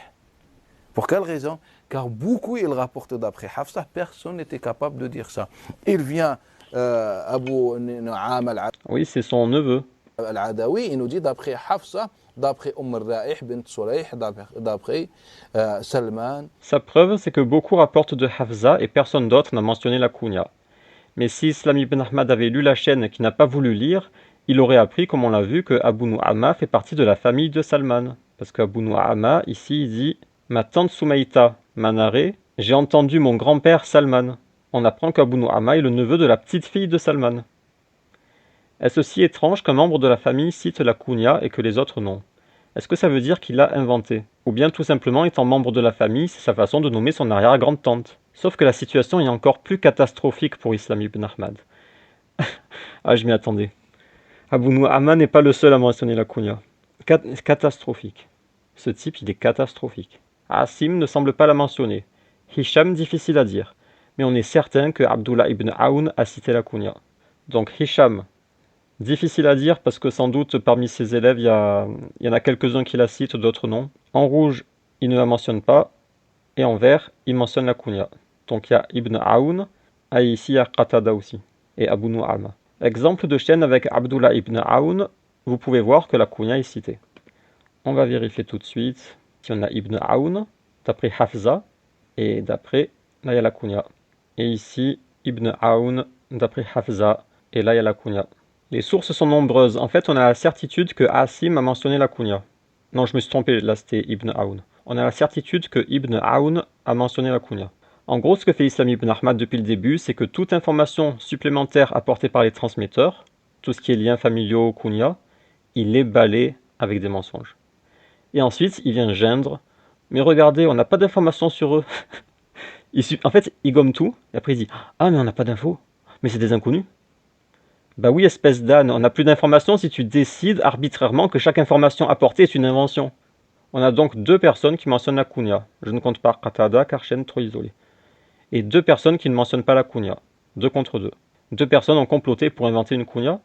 Pour quelle raison? Car beaucoup il rapporte d'après Hafsa, personne n'était capable de dire ça. Il vient Abu Nu'am al-Adawi. Oui, c'est son neveu. Il nous dit d'après Hafsa, d'après Ra'ih bint Soleil, d'après Salman. Sa preuve, c'est que beaucoup rapportent de Hafsa et personne d'autre n'a mentionné la kunya. Mais si Islam ibn Ahmad avait lu la chaîne qui n'a pas voulu lire, il aurait appris, comme on l'a vu, que Abu Nu'ama fait partie de la famille de Salman. Parce qu'Abu Nu'ama, ici, il dit « Ma tante Soumaïta m'a narré, j'ai entendu mon grand-père Salman ». On apprend qu'Abu Nu'ama est le neveu de la petite-fille de Salman. Est-ce aussi étrange qu'un membre de la famille cite la kunya et que les autres non? Est-ce que ça veut dire qu'il l'a inventé? Ou bien tout simplement, étant membre de la famille, c'est sa façon de nommer son arrière-grande-tante? Sauf que la situation est encore plus catastrophique pour Islam ibn Ahmad. Ah, je m'y attendais. Abu Nu'ama n'est pas le seul à mentionner la kunya. Catastrophique. Ce type, il est catastrophique. Asim ne semble pas la mentionner. Hisham, difficile à dire. Mais on est certain que Abdullah ibn Aoun a cité la kunya. Donc Hisham, difficile à dire parce que sans doute parmi ses élèves, il y en a quelques-uns qui la citent, d'autres non. En rouge, il ne la mentionne pas. Et en vert, il mentionne la kunya. Donc il y a Ibn Aoun, et ici il y a Qatada aussi, et Abu Nu'ama. Exemple de chaîne avec Abdullah ibn Aoun, vous pouvez voir que la kunya est citée. On va vérifier tout de suite si on a Ibn Aoun, d'après Hafza, et d'après, là il y a la kunya. Et ici, Ibn Aoun, d'après Hafza, et là il y a la kunya. Les sources sont nombreuses. En fait, on a la certitude que Asim a mentionné la kunya. Non, je me suis trompé, là c'était Ibn Aoun. On a la certitude que Ibn Aoun a mentionné la kunya. En gros, ce que fait Islam ibn Ahmad depuis le début, c'est que toute information supplémentaire apportée par les transmetteurs, tout ce qui est liens familiaux, kunya, il les balaie avec des mensonges. Et ensuite, il vient geindre. Mais regardez, on n'a pas d'informations sur eux. En fait, il gomme tout, et après il dit ah, mais on n'a pas d'infos, mais c'est des inconnus. Bah oui, espèce d'âne, on n'a plus d'informations si tu décides arbitrairement que chaque information apportée est une invention. On a donc deux personnes qui mentionnent la kunya. Je ne compte pas Qatada car chaîne trop isolée. Et deux personnes qui ne mentionnent pas la kunya. Deux contre deux. Deux personnes ont comploté pour inventer une kunya,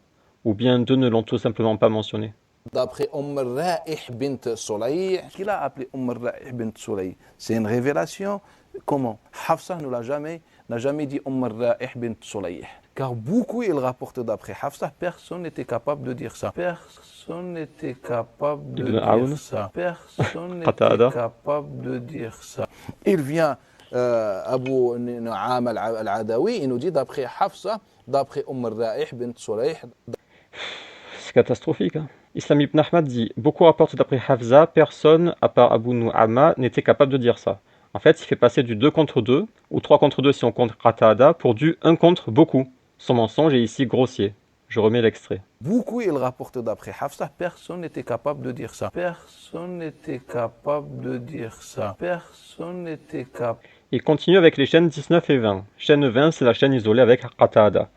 ou bien deux ne l'ont tout simplement pas mentionné. D'après Ra'ih bint Soleil, qu'il a appelé Ra'ih bint Soleil, c'est une révélation. Comment Hafsa n'a jamais dit Ra'ih bint Soleil. Car beaucoup ils rapportent d'après Hafsa, personne n'était capable de dire ça. Personne n'était capable de dire ça. Personne n'était capable de dire ça. Il vient Abu Nu'am al-Adawi, il nous dit d'après Hafsa, d'après Ra'ih bint Soleil. C'est catastrophique. Hein. Islam ibn Ahmad dit beaucoup rapportent d'après Hafsa, personne, à part Abu Nu'ama, n'était capable de dire ça. En fait, il fait passer du 2 contre 2, ou 3 contre 2 si on compte Qatada, pour du 1 contre beaucoup. Son mensonge est ici grossier. Je remets l'extrait. Beaucoup ils rapportent d'après Hafsa, personne n'était capable de dire ça. Personne n'était capable de dire ça. Personne n'était capable. Il continue avec les chaînes 19 et 20. Chaîne 20, c'est la chaîne isolée avec Qatada.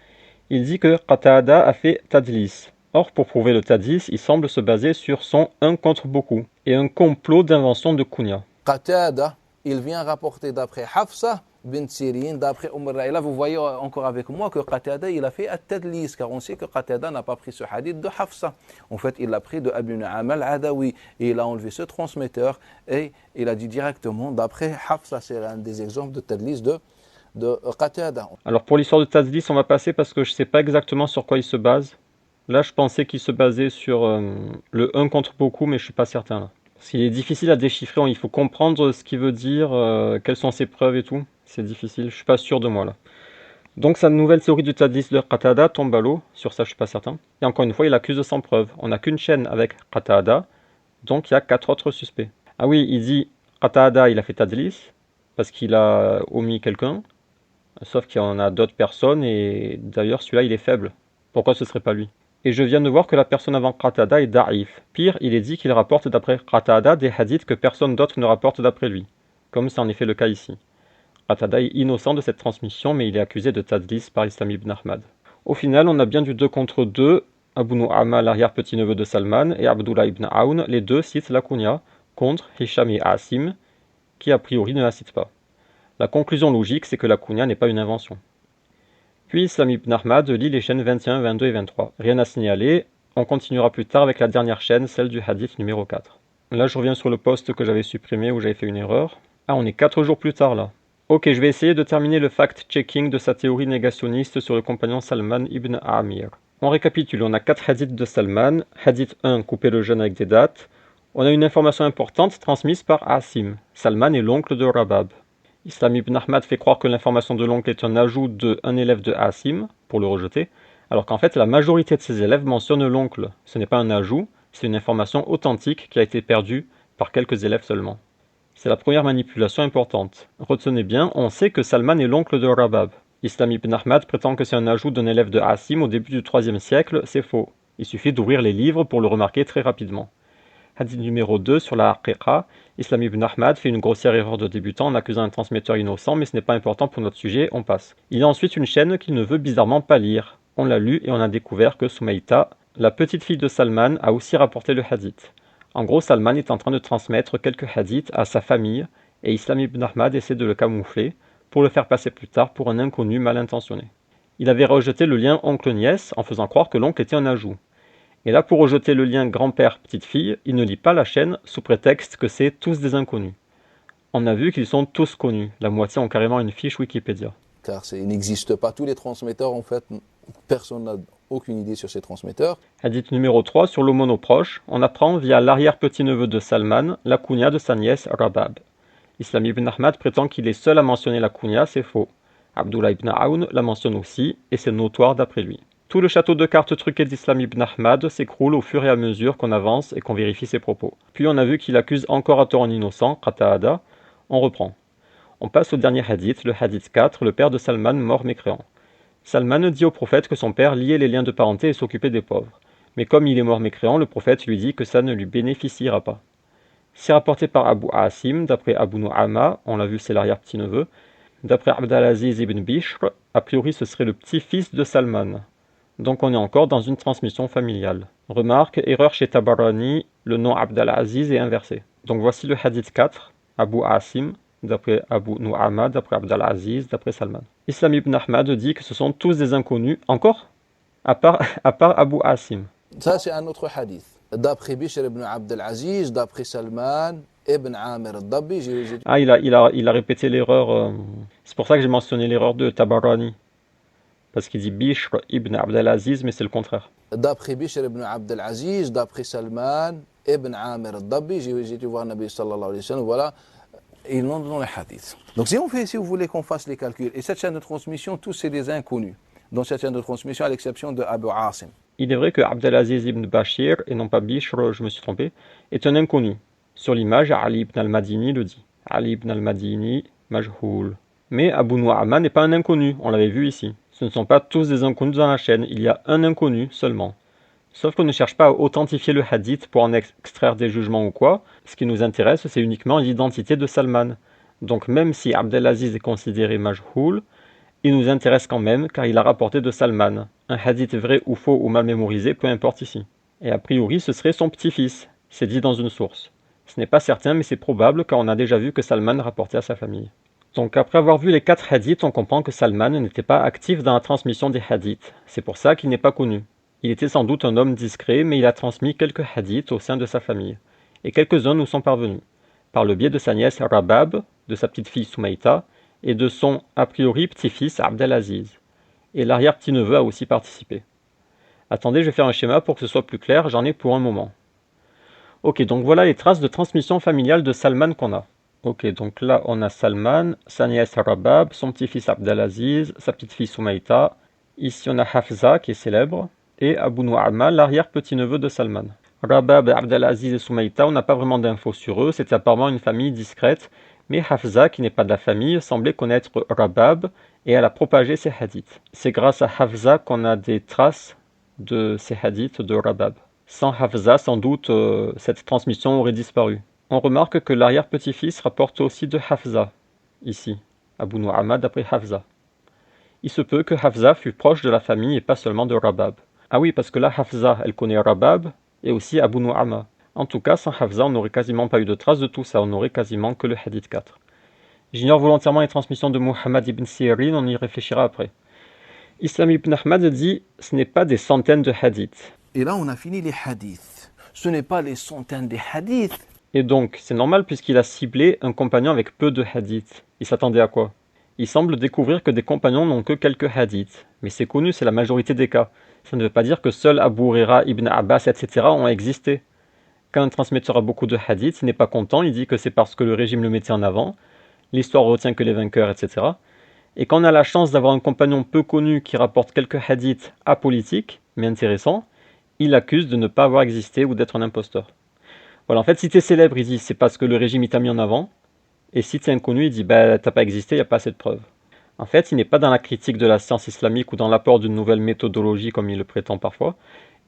Il dit que Qatada a fait Tadlis. Or, pour prouver le Tadlis, il semble se baser sur son 1 contre beaucoup et un complot d'invention de kunya. Qatada, il vient rapporter d'après Hafsa bint Sirin, d'après Ra'ih. Là, vous voyez encore avec moi que Qatada, il a fait At-Tadlis, car on sait que Qatada n'a pas pris ce hadith de Hafsa. En fait, il l'a pris de Abu Nu'am al-Adawi, et il a enlevé ce transmetteur, et il a dit directement, d'après Hafsa, c'est un des exemples de Tadlis de Qatada. Alors pour l'histoire de Tadlis, on va passer parce que je ne sais pas exactement sur quoi il se base. Là, je pensais qu'il se basait sur le 1 contre beaucoup, mais je ne suis pas certain. Là. Parce qu'il est difficile à déchiffrer, il faut comprendre ce qu'il veut dire, quelles sont ses preuves et tout. C'est difficile, je ne suis pas sûr de moi là. Donc sa nouvelle théorie du Tadlis de Qatada tombe à l'eau, sur ça je ne suis pas certain. Et encore une fois, il accuse sans preuve. On n'a qu'une chaîne avec Qatada, donc il y a 4 autres suspects. Ah oui, il dit Qatada, il a fait Tadlis, parce qu'il a omis quelqu'un. Sauf qu'il y en a d'autres personnes, et d'ailleurs celui-là il est faible. Pourquoi ce serait pas lui? Et je viens de voir que la personne avant Qatada est da'if. Pire, il est dit qu'il rapporte d'après Qatada des hadiths que personne d'autre ne rapporte d'après lui. Comme c'est en effet le cas ici. Qatada est innocent de cette transmission, mais il est accusé de Tadlis par Islam ibn Ahmad. Au final, on a bien du 2 contre 2. Abu Nu'ama, l'arrière-petit-neveu de Salman, et Abdullah ibn Aoun, les deux citent la kunya contre Hisham et Asim, qui a priori ne la citent pas. La conclusion logique, c'est que la kunya n'est pas une invention. Puis Islam ibn Ahmad lit les chaînes 21, 22 et 23. Rien à signaler, on continuera plus tard avec la dernière chaîne, celle du hadith numéro 4. Là, je reviens sur le post que j'avais supprimé où j'avais fait une erreur. Ah, on est 4 jours plus tard là. Ok, je vais essayer de terminer le fact-checking de sa théorie négationniste sur le compagnon Salman ibn Amir. On récapitule, on a 4 hadiths de Salman. Hadith 1, couper le jeûne avec des dates. On a une information importante transmise par Asim. Salman est l'oncle de Rabab. Islam ibn Ahmad fait croire que l'information de l'oncle est un ajout d'un élève de Asim, pour le rejeter, alors qu'en fait la majorité de ses élèves mentionnent l'oncle. Ce n'est pas un ajout, c'est une information authentique qui a été perdue par quelques élèves seulement. C'est la première manipulation importante. Retenez bien, on sait que Salman est l'oncle de Rabab. Islam ibn Ahmad prétend que c'est un ajout d'un élève de Asim au début du IIIe siècle, c'est faux. Il suffit d'ouvrir les livres pour le remarquer très rapidement. Hadith numéro 2 sur la Aqiqa, Islam ibn Ahmad fait une grossière erreur de débutant en accusant un transmetteur innocent, mais ce n'est pas important pour notre sujet, on passe. Il y a ensuite une chaîne qu'il ne veut bizarrement pas lire. On l'a lu et on a découvert que Soumaïta, la petite fille de Salman, a aussi rapporté le hadith. En gros, Salman est en train de transmettre quelques hadiths à sa famille, et Islam ibn Ahmad essaie de le camoufler, pour le faire passer plus tard pour un inconnu mal intentionné. Il avait rejeté le lien oncle-nièce en faisant croire que l'oncle était un ajout. Et là, pour rejeter le lien grand-père-petite-fille, il ne lit pas la chaîne sous prétexte que c'est tous des inconnus. On a vu qu'ils sont tous connus. La moitié ont carrément une fiche Wikipédia. Car il n'existe pas tous les transmetteurs, en fait, personne n'a aucune idée sur ces transmetteurs. Hadith numéro 3, sur l'aumône aux proches, on apprend via l'arrière-petit-neveu de Salman la kunya de sa nièce Rabab. Islam ibn Ahmad prétend qu'il est seul à mentionner la kunya, c'est faux. Abdullah ibn Aoun la mentionne aussi, et c'est notoire d'après lui. Tout le château de cartes truqué d'Islam ibn Ahmad s'écroule au fur et à mesure qu'on avance et qu'on vérifie ses propos. Puis on a vu qu'il accuse encore à tort un innocent, Qatada. On reprend. On passe au dernier hadith, le hadith 4, le père de Salman mort mécréant. Salman dit au prophète que son père liait les liens de parenté et s'occupait des pauvres. Mais comme il est mort mécréant, le prophète lui dit que ça ne lui bénéficiera pas. C'est rapporté par Abu Asim, d'après Abu Nu'ama, on l'a vu c'est l'arrière-petit-neveu, D'après Abdelaziz ibn Bishr, a priori ce serait le petit-fils de Salman. Donc on est encore dans une transmission familiale. Remarque, erreur chez Tabarani, le nom Abdelaziz est inversé. Donc voici le hadith 4, Abu Asim, d'après Abu Nu'ama, d'après Abdelaziz, d'après Salman. Islam ibn Ahmad dit que ce sont tous des inconnus, encore à part Abu Asim. Ça, c'est un autre hadith. D'après Bishr ibn Abdelaziz, d'après Salman ibn Amir al-Dabbi. Ah, il a répété l'erreur. C'est pour ça que j'ai mentionné l'erreur de Tabarani. Parce qu'il dit Bishr ibn Abdelaziz, mais c'est le contraire. D'après Bishr ibn Abdelaziz, d'après Salman ibn Amir al-Dabbi, j'ai dû voir Nabi sallallahu alayhi wa sallam, voilà, ils l'ont dans les hadiths. Donc si vous voulez qu'on fasse les calculs, et cette chaîne de transmission, tous c'est des inconnus. Dans cette chaîne de transmission, à l'exception de Abu Asim. Il est vrai que Abdelaziz ibn Bashir, et non pas Bishr, je me suis trompé, est un inconnu. Sur l'image, Ali ibn al-Madini le dit. Ali ibn al-Madini, majhoul. Mais Abu Nu'ama n'est pas un inconnu, on l'avait vu ici. Ce ne sont pas tous des inconnus dans la chaîne, il y a un inconnu seulement. Sauf qu'on ne cherche pas à authentifier le hadith pour en extraire des jugements ou quoi. Ce qui nous intéresse, c'est uniquement l'identité de Salman. Donc même si Abdelaziz est considéré majhoul, il nous intéresse quand même car il a rapporté de Salman. Un hadith vrai ou faux ou mal mémorisé, peu importe ici. Et a priori, ce serait son petit-fils. C'est dit dans une source. Ce n'est pas certain, mais c'est probable car on a déjà vu que Salman rapportait à sa famille. Donc après avoir vu les 4 hadiths, on comprend que Salman n'était pas actif dans la transmission des hadiths. C'est pour ça qu'il n'est pas connu. Il était sans doute un homme discret, mais il a transmis quelques hadiths au sein de sa famille. Et quelques-uns nous sont parvenus. Par le biais de sa nièce Rabab, de sa petite-fille Soumaïta, et de son, a priori, petit-fils Abdelaziz. Et l'arrière-petit-neveu a aussi participé. Attendez, je vais faire un schéma pour que ce soit plus clair, j'en ai pour un moment. Ok, donc voilà les traces de transmission familiale de Salman qu'on a. Ok, donc là on a Salman, sa nièce Rabab, son petit-fils Abdelaziz, sa petite-fille Soumaïta. Ici on a Hafza qui est célèbre, et Abu Nu'ama, l'arrière-petit-neveu de Salman. Rabab, Abdelaziz et Soumaïta, on n'a pas vraiment d'infos sur eux, c'était apparemment une famille discrète, mais Hafza, qui n'est pas de la famille, semblait connaître Rabab, et elle a propagé ses hadiths. C'est grâce à Hafza qu'on a des traces de ces hadiths de Rabab. Sans Hafza, sans doute, cette transmission aurait disparu. On remarque que l'arrière-petit-fils rapporte aussi de Hafza, ici, Abu Nu'ama d'après Hafza. Il se peut que Hafza fût proche de la famille et pas seulement de Rabab. Ah oui, parce que là, Hafza, elle connaît Rabab et aussi Abu Nu'ama. En tout cas, sans Hafza, on n'aurait quasiment pas eu de traces de tout ça, on n'aurait quasiment que le hadith 4. J'ignore volontairement les transmissions de Muhammad ibn Sirin, on y réfléchira après. Islam ibn Ahmad dit, ce n'est pas des centaines de hadiths. Et là, on a fini les hadiths. Ce n'est pas les centaines de hadiths. Et donc, c'est normal puisqu'il a ciblé un compagnon avec peu de hadiths. Il s'attendait à quoi? Il semble découvrir que des compagnons n'ont que quelques hadiths. Mais c'est connu, c'est la majorité des cas. Ça ne veut pas dire que seuls Abu Huraira, Ibn Abbas, etc. ont existé. Quand un transmetteur a beaucoup de hadiths, il n'est pas content, il dit que c'est parce que le régime le mettait en avant, l'histoire retient que les vainqueurs, etc. Et quand on a la chance d'avoir un compagnon peu connu qui rapporte quelques hadiths apolitiques, mais intéressants, il accuse de ne pas avoir existé ou d'être un imposteur. Voilà, en fait, si t'es célèbre, il dit c'est parce que le régime t'a mis en avant, et si t'es inconnu, il dit bah t'as pas existé, il n'y a pas assez de preuves. En fait, il n'est pas dans la critique de la science islamique ou dans l'apport d'une nouvelle méthodologie comme il le prétend parfois,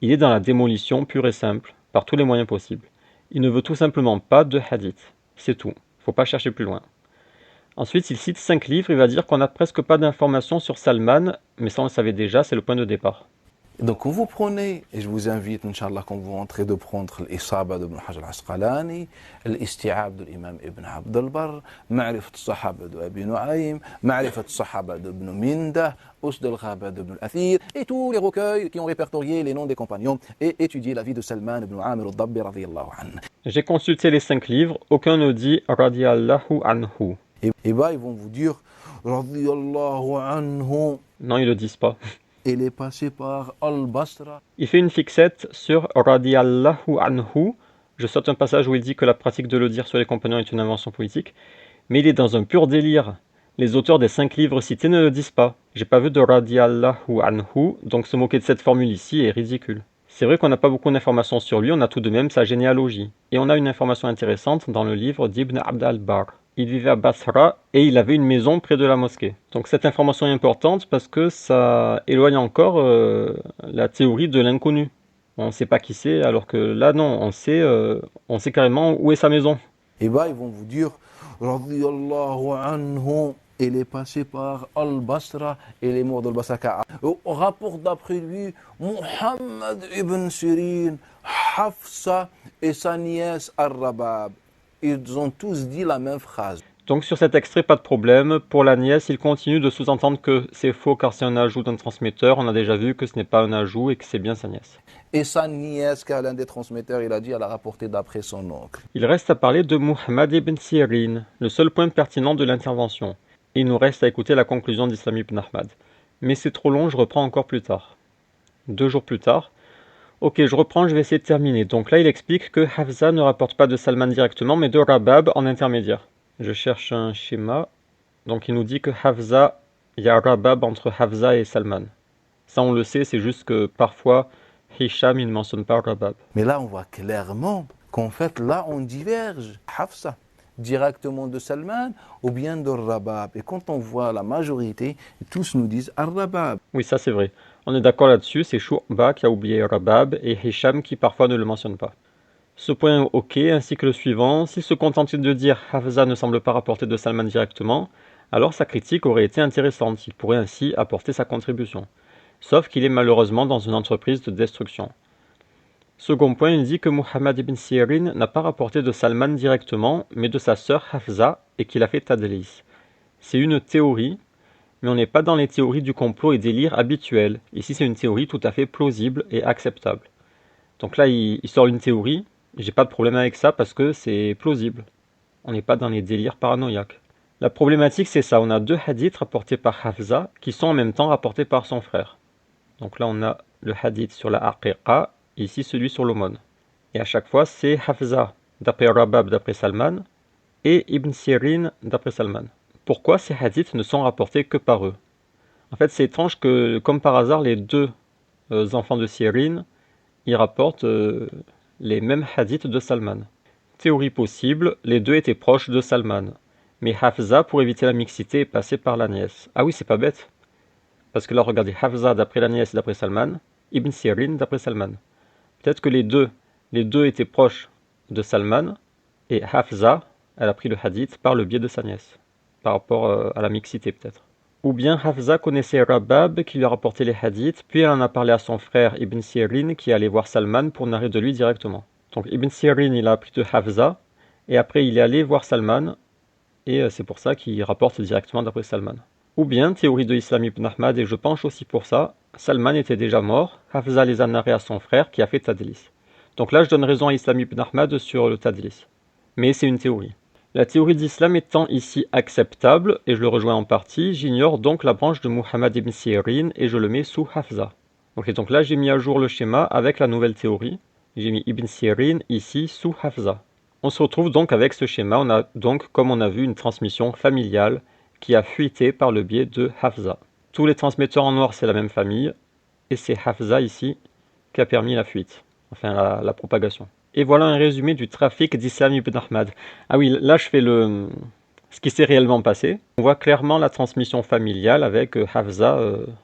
il est dans la démolition pure et simple, par tous les moyens possibles. Il ne veut tout simplement pas de hadith, c'est tout, faut pas chercher plus loin. Ensuite, il cite 5 livres, il va dire qu'on n'a presque pas d'informations sur Salman, mais ça on le savait déjà, c'est le point de départ. Donc quand vous prenez, et je vous invite, Inch'Allah, quand vous rentrez, de prendre l'Isaba d'Ibn Hajar al-Asqalani, l'Isti'ab de l'imam Ibn Abd al-Barr, Ma'rifat al-Sahaba d'Abi Nu'aym, Ma'rifat al-Sahaba d'Ibn Mindah, Usd al-Ghaba d'Ibn al-Athir, et tous les recueils qui ont répertorié les noms des compagnons, et étudié la vie de Salman ibn Amir al-Dabbi radiyallahu anhu. J'ai consulté les 5 livres, aucun ne dit radiyallahu anhu. Et bah ils vont vous dire radiyallahu anhu. Non, ils le disent pas. Il est passé par Al-Basra. Il fait une fixette sur radiyallahu anhu. Je saute un passage où il dit que la pratique de le dire sur les compagnons est une invention politique, mais il est dans un pur délire. Les auteurs des 5 livres cités ne le disent pas. J'ai pas vu de radiyallahu anhu, donc se moquer de cette formule ici est ridicule. C'est vrai qu'on n'a pas beaucoup d'informations sur lui, on a tout de même sa généalogie. Et on a une information intéressante dans le livre d'Ibn Abd al-Barr. Il vivait à Basra et il avait une maison près de la mosquée. Donc cette information est importante parce que ça éloigne encore la théorie de l'inconnu. On ne sait pas qui c'est, alors que là non, on sait carrément où est sa maison. Et bah ils vont vous dire radiyallahu anhu. il est passé par Al-Basra et il est mort d'Al-Basra. On rapporte d'après lui Muhammad ibn Sirin, Hafsa et sa nièce Ar-Rabab. Ils ont tous dit la même phrase. Donc sur cet extrait, pas de problème. Pour la nièce, il continue de sous-entendre que c'est faux car c'est un ajout d'un transmetteur. On a déjà vu que ce n'est pas un ajout et que c'est bien sa nièce. Et sa nièce, car l'un des transmetteurs, il a dit, elle a rapporté d'après son oncle. Il reste à parler de Muhammad ibn Sirin, le seul point pertinent de l'intervention. Il nous reste à écouter la conclusion d'Islam ibn Ahmad. Mais c'est trop long, je reprends encore plus tard. 2 jours plus tard. Ok, je reprends, je vais essayer de terminer. Donc là, il explique que Hafsa ne rapporte pas de Salman directement, mais de Rabab en intermédiaire. Je cherche un schéma. Donc il nous dit que Hafsa, il y a Rabab entre Hafsa et Salman. Ça, on le sait, c'est juste que parfois, Hisham, il ne mentionne pas Rabab. Mais là, on voit clairement qu'en fait, là, on diverge. Hafsa, directement de Salman ou bien de Rabab. Et quand on voit la majorité, tous nous disent Ar-Rabab. Oui, ça c'est vrai. On est d'accord là-dessus, c'est Shu'ba qui a oublié Rabab et Hisham qui parfois ne le mentionne pas. Ce point est ok, ainsi que le suivant. S'il se contentait de dire Hafsa ne semble pas rapporter de Salman directement, alors sa critique aurait été intéressante. Il pourrait ainsi apporter sa contribution. Sauf qu'il est malheureusement dans une entreprise de destruction. Second point, il dit que Muhammad ibn Sirin n'a pas rapporté de Salman directement, mais de sa sœur Hafsa et qu'il a fait Tadlis. C'est une théorie, mais on n'est pas dans les théories du complot et délire habituels. Ici, c'est une théorie tout à fait plausible et acceptable. Donc là, il sort une théorie, j'ai pas de problème avec ça parce que c'est plausible. On n'est pas dans les délires paranoïaques. La problématique, c'est ça. On a 2 hadiths rapportés par Hafsa qui sont en même temps rapportés par son frère. Donc là, on a le hadith sur la aqiqa, et ici celui sur l'aumône. Et à chaque fois, c'est Hafsa d'après Rabab d'après Salman et Ibn Sirin d'après Salman. Pourquoi ces hadiths ne sont rapportés que par eux? En fait, c'est étrange que, comme par hasard, les 2 enfants de Sirin, ils rapportent les mêmes hadiths de Salman. Théorie possible, les 2 étaient proches de Salman. Mais Hafsa, pour éviter la mixité, est passée par la nièce. Ah oui, c'est pas bête. Parce que là, regardez, Hafsa d'après la nièce et d'après Salman, Ibn Sirin d'après Salman. Peut-être que les deux étaient proches de Salman, et Hafsa, elle a pris le hadith par le biais de sa nièce, par rapport à la mixité peut-être. Ou bien Hafsa connaissait Rabab qui lui a rapporté les hadiths, puis elle en a parlé à son frère Ibn Sirin qui est allé voir Salman pour narrer de lui directement. Donc Ibn Sirin, il a appris de Hafsa, et après il est allé voir Salman, et c'est pour ça qu'il rapporte directement d'après Salman. Ou bien, théorie de Islam ibn Ahmad, et je penche aussi pour ça, Salman était déjà mort, Hafsa les a narrés à son frère qui a fait Tadlis. Donc là, je donne raison à Islam ibn Ahmad sur le Tadlis. Mais c'est une théorie. La théorie d'Islam étant ici acceptable, et je le rejoins en partie, j'ignore donc la branche de Muhammad ibn Sirin et je le mets sous Hafsa. Ok, donc là j'ai mis à jour le schéma avec la nouvelle théorie. J'ai mis Ibn Sirin ici sous Hafsa. On se retrouve donc avec ce schéma, on a donc, comme on a vu, une transmission familiale qui a fuité par le biais de Hafsa. Tous les transmetteurs en noir, c'est la même famille, et c'est Hafsa ici qui a permis la fuite, enfin la propagation. Et voilà un résumé du trafic d'Islam ibn Ahmad. Ah oui, là je fais ce qui s'est réellement passé. On voit clairement la transmission familiale avec Hafsa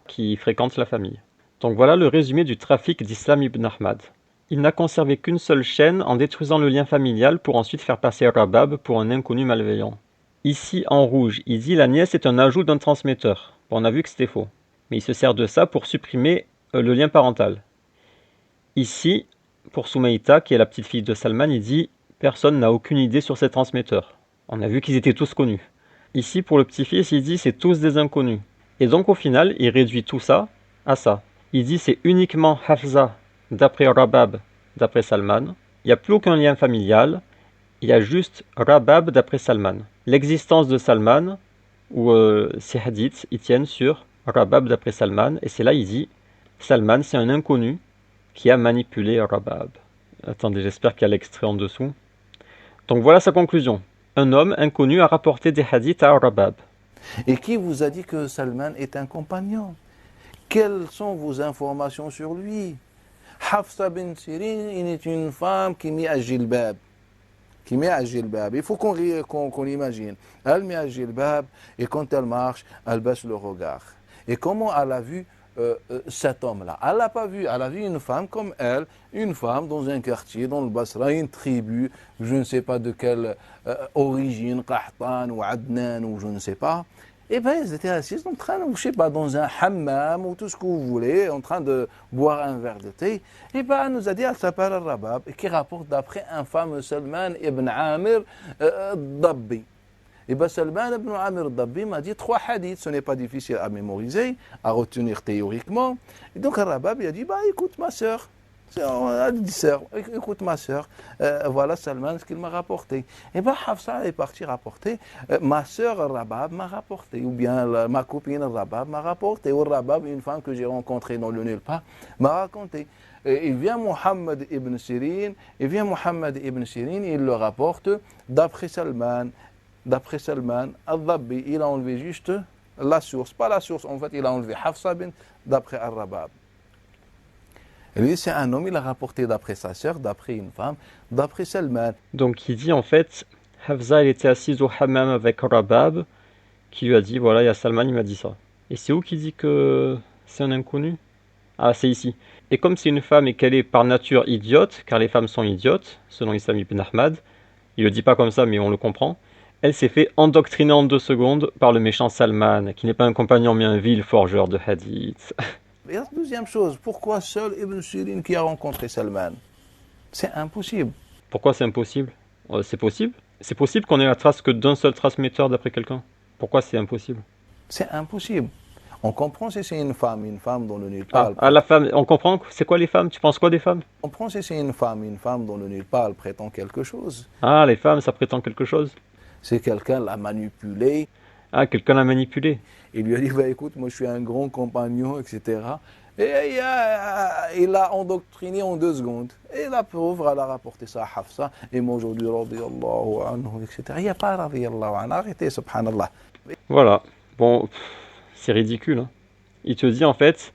qui fréquente la famille. Donc voilà le résumé du trafic d'Islam ibn Ahmad. Il n'a conservé qu'une seule chaîne en détruisant le lien familial pour ensuite faire passer Rabab pour un inconnu malveillant. Ici, en rouge, il dit la nièce est un ajout d'un transmetteur. Bon, on a vu que c'était faux. Mais il se sert de ça pour supprimer le lien parental. Ici, pour Soumaïta, qui est la petite fille de Salman, il dit personne n'a aucune idée sur ces transmetteurs. On a vu qu'ils étaient tous connus. Ici, pour le petit-fils, il dit c'est tous des inconnus. Et donc, au final, il réduit tout ça à ça. Il dit c'est uniquement Hafsa d'après Rabab, d'après Salman. Il n'y a plus aucun lien familial. Il y a juste Rabab d'après Salman. L'existence de Salman, ou ces hadiths, ils tiennent sur Rabab d'après Salman, et c'est là il dit Salman c'est un inconnu qui a manipulé Rabab. Attendez, j'espère qu'il y a l'extrait en dessous. Donc voilà sa conclusion. Un homme inconnu a rapporté des hadiths à Rabab. Et qui vous a dit que Salman est un compagnon? Quelles sont vos informations sur lui? Hafsa bin Sirin est une femme qui met à Jilbab. Il faut qu'on l'imagine. Elle met à Jilbab et quand elle marche, elle baisse le regard. Et comment elle a vu cet homme-là? Elle l'a pas vu. Elle a vu une femme comme elle, une femme dans un quartier, dans le Basra, une tribu, je ne sais pas de quelle origine, Qahtan ou Adnan ou je ne sais pas. Et bien, ils étaient assis en train, je sais pas, dans un hammam ou tout ce que vous voulez, en train de boire un verre de thé. Et bien, elle nous a dit, elle s'appelle Al-Rabab, et qui rapporte d'après un fameux Salman ibn Amir Dabbi. Et bien, Salman ibn Amir Dabbi m'a dit 3 hadiths, ce n'est pas difficile à mémoriser, à retenir théoriquement. Et donc, Al-Rabab, il a dit, bah, écoute, ma soeur. On a dit, sœur, écoute ma soeur, voilà Salman ce qu'il m'a rapporté. Et bien Hafsa est partie rapporter, ma soeur Rabab m'a rapporté, ou bien ma copine Rabab m'a rapporté, ou Rabab, une femme que j'ai rencontrée dans le nulle part, m'a raconté. Et il vient Mohammed ibn Sirin, il le rapporte d'après Salman Al-Dabbi, il a enlevé juste la source, pas la source, en fait il a enlevé Hafsa bin d'après Al-Rabab. Lui, c'est un homme, il a rapporté d'après sa sœur, d'après une femme, d'après Salman. Donc il dit en fait, Hafsa elle était assise au hammam avec Rabab, qui lui a dit, voilà, il y a Salman, il m'a dit ça. Et c'est où qui dit que c'est un inconnu? Ah, c'est ici. Et comme c'est une femme et qu'elle est par nature idiote, car les femmes sont idiotes, selon Islam ibn Ahmad, il le dit pas comme ça, mais on le comprend, elle s'est fait endoctriner en 2 secondes par le méchant Salman, qui n'est pas un compagnon mais un vil forgeur de hadith. Et la deuxième chose, pourquoi seul Ibn Sirin qui a rencontré Salman? C'est impossible. Pourquoi c'est impossible? C'est possible. C'est possible qu'on ait la trace que d'un seul transmetteur d'après quelqu'un. Pourquoi c'est impossible? C'est impossible. On comprend si c'est une femme dont le nulle part. La femme, on comprend, c'est quoi les femmes? Tu penses quoi des femmes? On comprend si c'est une femme dont le nulle part prétend quelque chose. Ah, les femmes, ça prétend quelque chose. C'est quelqu'un l'a manipulé. Ah, quelqu'un l'a manipulé. Il lui a dit, bah, écoute, moi je suis un grand compagnon, etc. Et il l'a endoctriné en 2 secondes. Et la pauvre, elle a rapporté ça à Hafsa. Et moi aujourd'hui, radiyallahu anhu, etc. Il n'y a pas radiyallahu anhu. Arrêtez, subhanallah. Voilà. Bon, c'est ridicule. Hein. Il te dit en fait,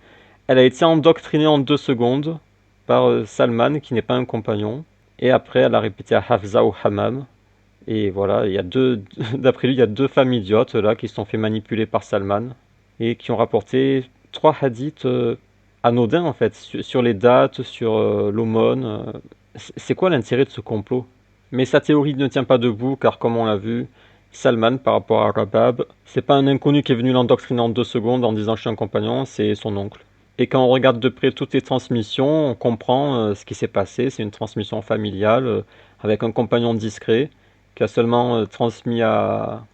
elle a été endoctrinée en 2 secondes par Salman, qui n'est pas un compagnon. Et après, elle a répété à Hafsa au hammam. Et voilà, il y a d'après lui, il y a 2 femmes idiotes là qui se sont fait manipuler par Salman et qui ont rapporté 3 hadiths anodins en fait, sur les dates, sur l'aumône. C'est quoi l'intérêt de ce complot? Mais sa théorie ne tient pas debout car comme on l'a vu, Salman par rapport à Rabab, c'est pas un inconnu qui est venu l'endoctriner en 2 secondes en disant je suis un compagnon, c'est son oncle. Et quand on regarde de près toutes les transmissions, on comprend ce qui s'est passé, c'est une transmission familiale avec un compagnon discret qui a seulement transmis à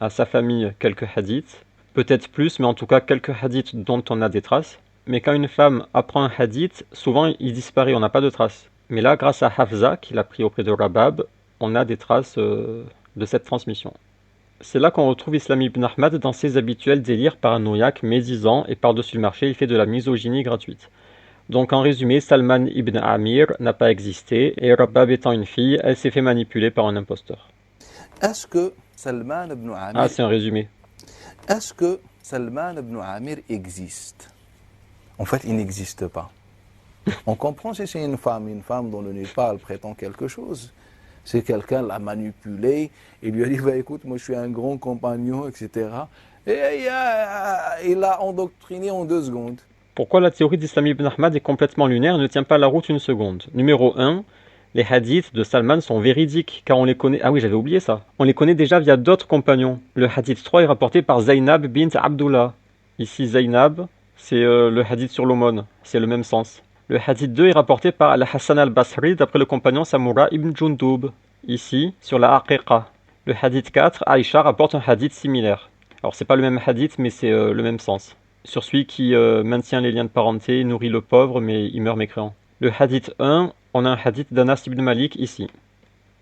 sa famille quelques hadiths, peut-être plus, mais en tout cas quelques hadiths dont on a des traces. Mais quand une femme apprend un hadith, souvent il disparaît, on n'a pas de traces. Mais là, grâce à Hafsa, qu'il a pris auprès de Rabab, on a des traces de cette transmission. C'est là qu'on retrouve Islam ibn Ahmad dans ses habituels délires paranoïaques, médisants, et par-dessus le marché, il fait de la misogynie gratuite. Donc en résumé, Salman ibn Amir n'a pas existé, et Rabab étant une fille, elle s'est fait manipuler par un imposteur. Est-ce que Salman ibn Amir... Ah, c'est un résumé. Est-ce que Salman ibn Amir existe? En fait, il n'existe pas. On comprend si c'est une femme dont le nulle part prétend quelque chose. C'est quelqu'un l'a manipulé, il lui a dit, bah, écoute, moi je suis un grand compagnon, etc. Et il l'a endoctriné en 2 secondes. Pourquoi la théorie d'Islam ibn Ahmad est complètement lunaire et ne tient pas la route une seconde? Numéro 1, les hadiths de Salman sont véridiques, car on les connaît... Ah oui, j'avais oublié ça. On les connaît déjà via d'autres compagnons. Le hadith 3 est rapporté par Zainab bint Abdullah. Ici, Zainab, c'est le hadith sur l'aumône. C'est le même sens. Le hadith 2 est rapporté par Al-Hassan al-Basri d'après le compagnon Samura ibn Jundub. Ici, sur la Aqiqa. Le hadith 4, Aïcha rapporte un hadith similaire. Alors, c'est pas le même hadith, mais c'est le même sens. Sur celui qui maintient les liens de parenté, nourrit le pauvre, mais il meurt mécréant. Le hadith 1, on a un hadith d'Anas ibn Malik ici,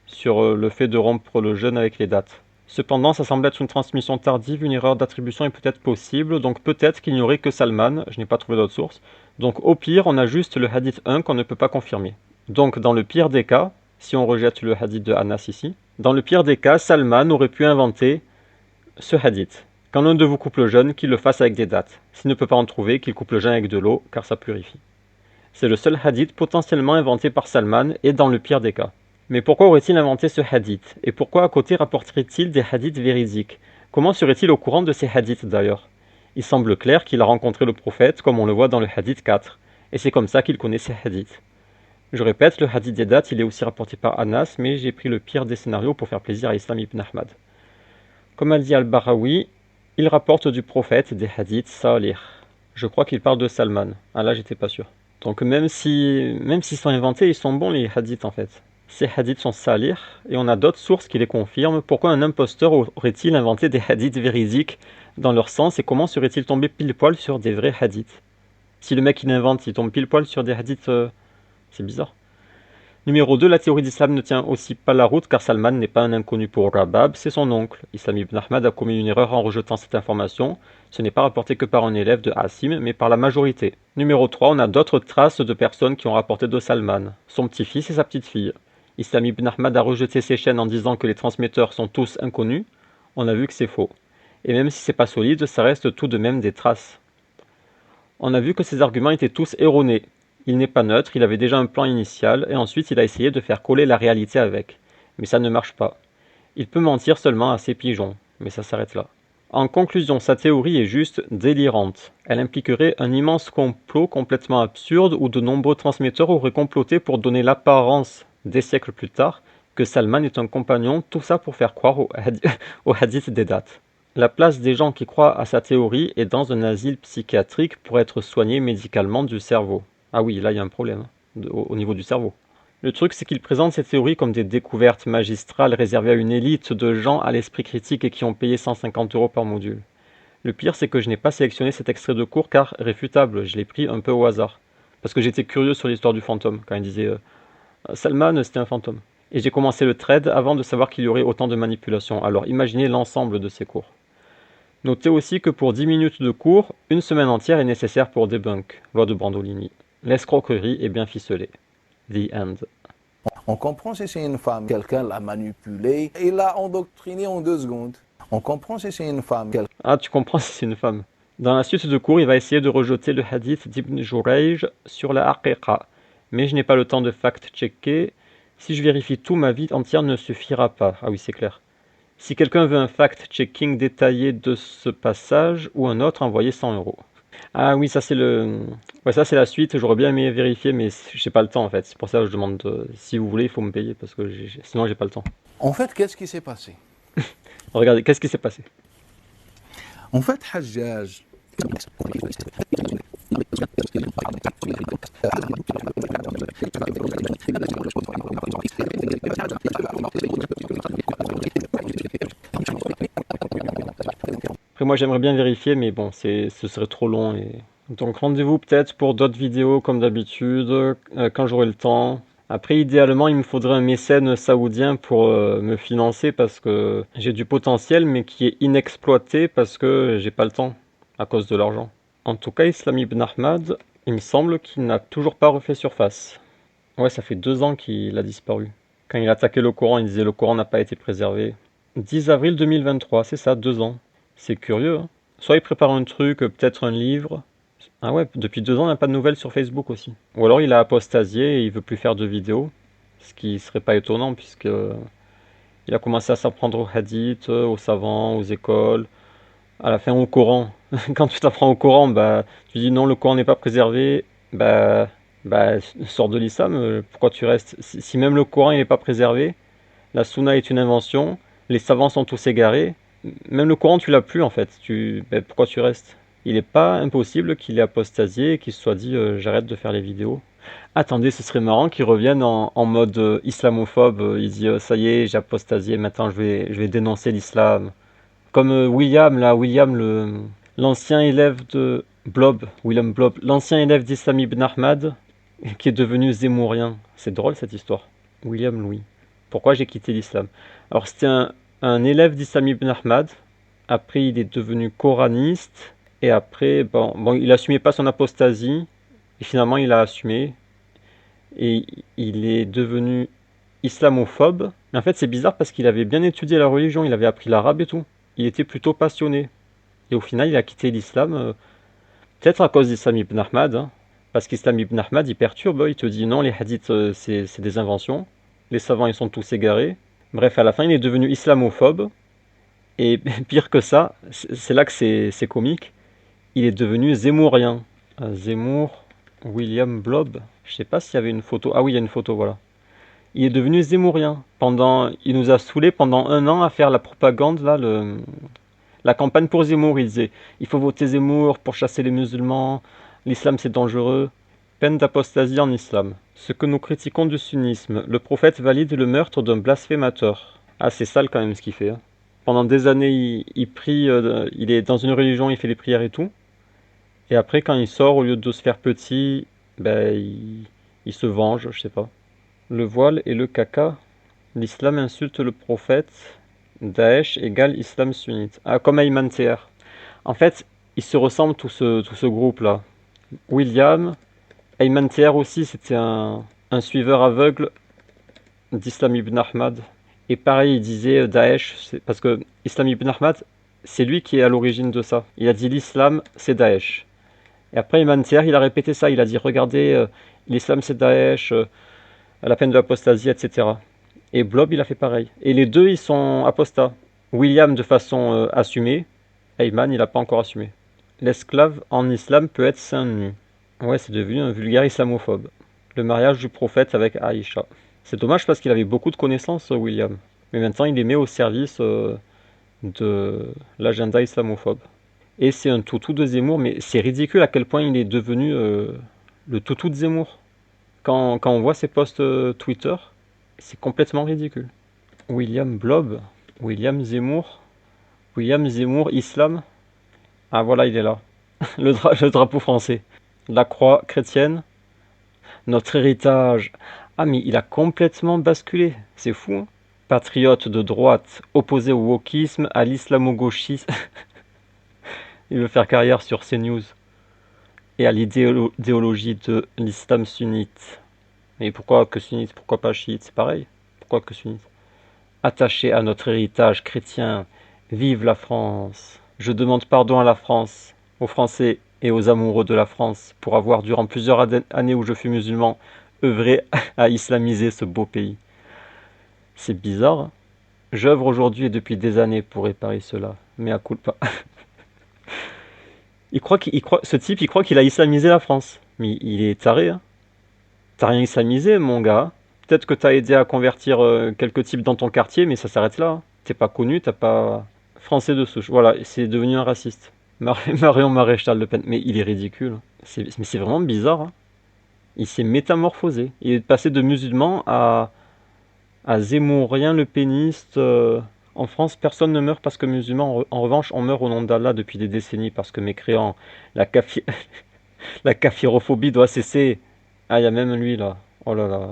sur le fait de rompre le jeûne avec les dates. Cependant, ça semble être une transmission tardive, une erreur d'attribution est peut-être possible, donc peut-être qu'il n'y aurait que Salman, je n'ai pas trouvé d'autre source. Donc au pire, on a juste le hadith 1 qu'on ne peut pas confirmer. Donc dans le pire des cas, si on rejette le hadith de Anas ici, dans le pire des cas, Salman aurait pu inventer ce hadith. Quand l'un de vous coupe le jeûne, qu'il le fasse avec des dates. S'il ne peut pas en trouver, qu'il coupe le jeûne avec de l'eau, car ça purifie. C'est le seul hadith potentiellement inventé par Salman, et dans le pire des cas. Mais pourquoi aurait-il inventé ce hadith? Et pourquoi à côté rapporterait-il des hadiths véridiques? Comment serait-il au courant de ces hadiths d'ailleurs? Il semble clair qu'il a rencontré le prophète, comme on le voit dans le hadith 4, et c'est comme ça qu'il connaît ces hadiths. Je répète, le hadith des dates, il est aussi rapporté par Anas, mais j'ai pris le pire des scénarios pour faire plaisir à Islam ibn Ahmad. Comme a dit Al-Barawi, Il rapporte du prophète des hadiths salih. Je crois qu'il parle de Salman. Ah là, j'étais pas sûr. Donc même s'ils sont inventés, ils sont bons les hadiths en fait. Ces hadiths sont salih et on a d'autres sources qui les confirment. Pourquoi un imposteur aurait-il inventé des hadiths véridiques dans leur sens et comment serait-il tombé pile poil sur des vrais hadiths? Si le mec il invente, il tombe pile poil sur des hadiths, c'est bizarre. Numéro 2, la théorie d'Islam ne tient aussi pas la route car Salman n'est pas un inconnu pour Rabab, c'est son oncle. Islam ibn Ahmad a commis une erreur en rejetant cette information. Ce n'est pas rapporté que par un élève de Asim, mais par la majorité. Numéro 3, on a d'autres traces de personnes qui ont rapporté de Salman, son petit-fils et sa petite-fille. Islam ibn Ahmad a rejeté ses chaînes en disant que les transmetteurs sont tous inconnus. On a vu que c'est faux. Et même si c'est pas solide, ça reste tout de même des traces. On a vu que ces arguments étaient tous erronés. Il n'est pas neutre, il avait déjà un plan initial, et ensuite il a essayé de faire coller la réalité avec. Mais ça ne marche pas. Il peut mentir seulement à ses pigeons, mais ça s'arrête là. En conclusion, sa théorie est juste délirante. Elle impliquerait un immense complot complètement absurde où de nombreux transmetteurs auraient comploté pour donner l'apparence, des siècles plus tard, que Salman est un compagnon, tout ça pour faire croire au hadith des dates. La place des gens qui croient à sa théorie est dans un asile psychiatrique pour être soignés médicalement du cerveau. Ah oui, là il y a un problème au niveau du cerveau. Le truc c'est qu'il présente ces théories comme des découvertes magistrales réservées à une élite de gens à l'esprit critique et qui ont payé 150 € par module. Le pire c'est que je n'ai pas sélectionné cet extrait de cours car réfutable, je l'ai pris un peu au hasard. Parce que j'étais curieux sur l'histoire du fantôme, quand il disait Salman c'était un fantôme. Et j'ai commencé le trade avant de savoir qu'il y aurait autant de manipulations, alors imaginez l'ensemble de ces cours. Notez aussi que pour 10 minutes de cours, une semaine entière est nécessaire pour debunk, loi de Brandolini. L'escroquerie est bien ficelée. The end. On comprend si c'est une femme, quelqu'un l'a manipulée et l'a endoctrinée en 2 secondes. On comprend si c'est une femme. Ah, tu comprends si c'est une femme. Dans la suite de cours, il va essayer de rejeter le hadith d'Ibn Jurayj sur la haqiqa. Mais je n'ai pas le temps de fact-checker. Si je vérifie tout, ma vie entière ne suffira pas. Ah oui, c'est clair. Si quelqu'un veut un fact-checking détaillé de ce passage ou un autre, envoyez 100 €. Ah oui, ça c'est ouais, ça c'est la suite. J'aurais bien aimé vérifier, mais j'ai pas le temps en fait. C'est pour ça que je demande si vous voulez, il faut me payer parce que sinon j'ai pas le temps. En fait, qu'est-ce qui s'est passé? Regardez, qu'est-ce qui s'est passé? En fait, Hajjaj. Après moi j'aimerais bien vérifier, mais bon, ce serait trop long. Donc rendez-vous peut-être pour d'autres vidéos comme d'habitude, quand j'aurai le temps. Après, idéalement, il me faudrait un mécène saoudien pour me financer parce que j'ai du potentiel, mais qui est inexploité parce que j'ai pas le temps à cause de l'argent. En tout cas, Islam ibn Ahmad, il me semble qu'il n'a toujours pas refait surface. Ouais, ça fait 2 ans qu'il a disparu. Quand il attaquait le Coran, il disait le Coran n'a pas été préservé. 10 avril 2023, c'est ça, 2 ans. C'est curieux, hein. Soit il prépare un truc, peut-être un livre. Ah ouais, depuis 2 ans, on n'a pas de nouvelles sur Facebook aussi. Ou alors il a apostasié et il veut plus faire de vidéos. Ce qui serait pas étonnant puisque il a commencé à s'apprendre aux hadiths, aux savants, aux écoles, à la fin au Coran. Quand tu t'apprends au Coran, bah tu dis non, le Coran n'est pas préservé, bah sors de l'islam, pourquoi tu restes? Si même le Coran n'est pas préservé, la Sunna est une invention, les savants sont tous égarés, même le Coran tu l'as plus en fait, pourquoi tu restes? Il n'est pas impossible qu'il ait apostasié et qu'il se soit dit j'arrête de faire les vidéos. Attendez, ce serait marrant qu'il revienne en mode islamophobe, il dit ça y est, j'ai apostasié, maintenant je vais dénoncer l'islam. Comme William, là, l'ancien élève de Blob, William Blob, l'ancien élève d'Islam ibn Ahmad, qui est devenu zémourien. C'est drôle cette histoire. William Louis. Pourquoi j'ai quitté l'islam? Alors c'était un élève d'Islam ibn Ahmad, après il est devenu coraniste, et après, bon, il assumait pas son apostasie, et finalement il a assumé, et il est devenu islamophobe. Mais en fait c'est bizarre parce qu'il avait bien étudié la religion, il avait appris l'arabe et tout. Il était plutôt passionné. Et au final, il a quitté l'islam, peut-être à cause d'Islam ibn Ahmad, hein, parce qu'Islam ibn Ahmad, il perturbe, il te dit non, les hadiths, c'est des inventions, les savants, ils sont tous égarés. Bref, à la fin, il est devenu islamophobe, et pire que ça, c'est là que c'est comique, il est devenu zémourien. Zemmour, William Blob, je sais pas s'il y avait une photo, ah oui, il y a une photo, voilà. Il est devenu zémourien. Il nous a saoulés pendant 1 an à faire la propagande, là, La campagne pour Zemmour, il disait il faut voter Zemmour pour chasser les musulmans, l'islam c'est dangereux. Peine d'apostasie en islam. Ce que nous critiquons du sunnisme, le prophète valide le meurtre d'un blasphémateur. Ah, c'est sale quand même ce qu'il fait. Hein. Pendant des années, il prie, il est dans une religion, il fait les prières et tout. Et après, quand il sort, au lieu de se faire petit, ben, il se venge, je sais pas. Le voile et le caca. L'islam insulte le prophète. Daesh égale islam sunnite. Ah, comme Ayman Ther. En fait, ils se ressemblent tout ce groupe-là. William, Ayman Ther aussi, c'était un suiveur aveugle d'Islam ibn Ahmad. Et pareil, il disait Daesh, parce que Islam ibn Ahmad, c'est lui qui est à l'origine de ça. Il a dit l'islam, c'est Daesh. Et après, Ayman Ther, il a répété ça. Il a dit regardez, l'islam, c'est Daesh, à la peine de l'apostasie, etc. Et Blob, il a fait pareil. Et les deux, ils sont apostats. William, de façon assumée. Ayman, il n'a pas encore assumé. L'esclave en islam peut être seins nus. Ouais, c'est devenu un vulgaire islamophobe. Le mariage du prophète avec Aïcha. C'est dommage parce qu'il avait beaucoup de connaissances, William. Mais maintenant, il les met au service de l'agenda islamophobe. Et c'est un toutou de Zemmour, mais c'est ridicule à quel point il est devenu le toutou de Zemmour. Quand on voit ses posts Twitter, c'est complètement ridicule. William Blob, William Zemmour, Islam. Ah voilà, il est là. Le drapeau français. La croix chrétienne. Notre héritage. Ah mais il a complètement basculé. C'est fou. Hein. Patriote de droite, opposé au wokisme, à l'islamo-gauchisme. Il veut faire carrière sur CNews. Et à l'idéologie de l'islam sunnite. Mais pourquoi que sunnite? Pourquoi pas chiite? C'est pareil. Pourquoi que sunnite? Attaché à notre héritage chrétien. Vive la France. Je demande pardon à la France, aux Français et aux amoureux de la France pour avoir, durant plusieurs années où je fus musulman, œuvré à islamiser ce beau pays. C'est bizarre. Hein. J'œuvre aujourd'hui et depuis des années pour réparer cela. Mais à culpa. Ce type, il croit qu'il a islamisé la France. Mais il est taré. Hein. T'as rien islamisé, mon gars. Peut-être que t'as aidé à convertir quelques types dans ton quartier, mais ça s'arrête là. Hein. T'es pas connu, t'as pas... Français de souche. Voilà, c'est devenu un raciste. Marion Maréchal Le Pen. Mais il est ridicule. Mais c'est vraiment bizarre. Hein. Il s'est métamorphosé. Il est passé de musulman à zémourien, le péniste. En France, personne ne meurt parce que musulman. En revanche, on meurt au nom d'Allah depuis des décennies parce que mécréant. La, la kafirophobie doit cesser. Ah, il y a même lui là. Oh là là.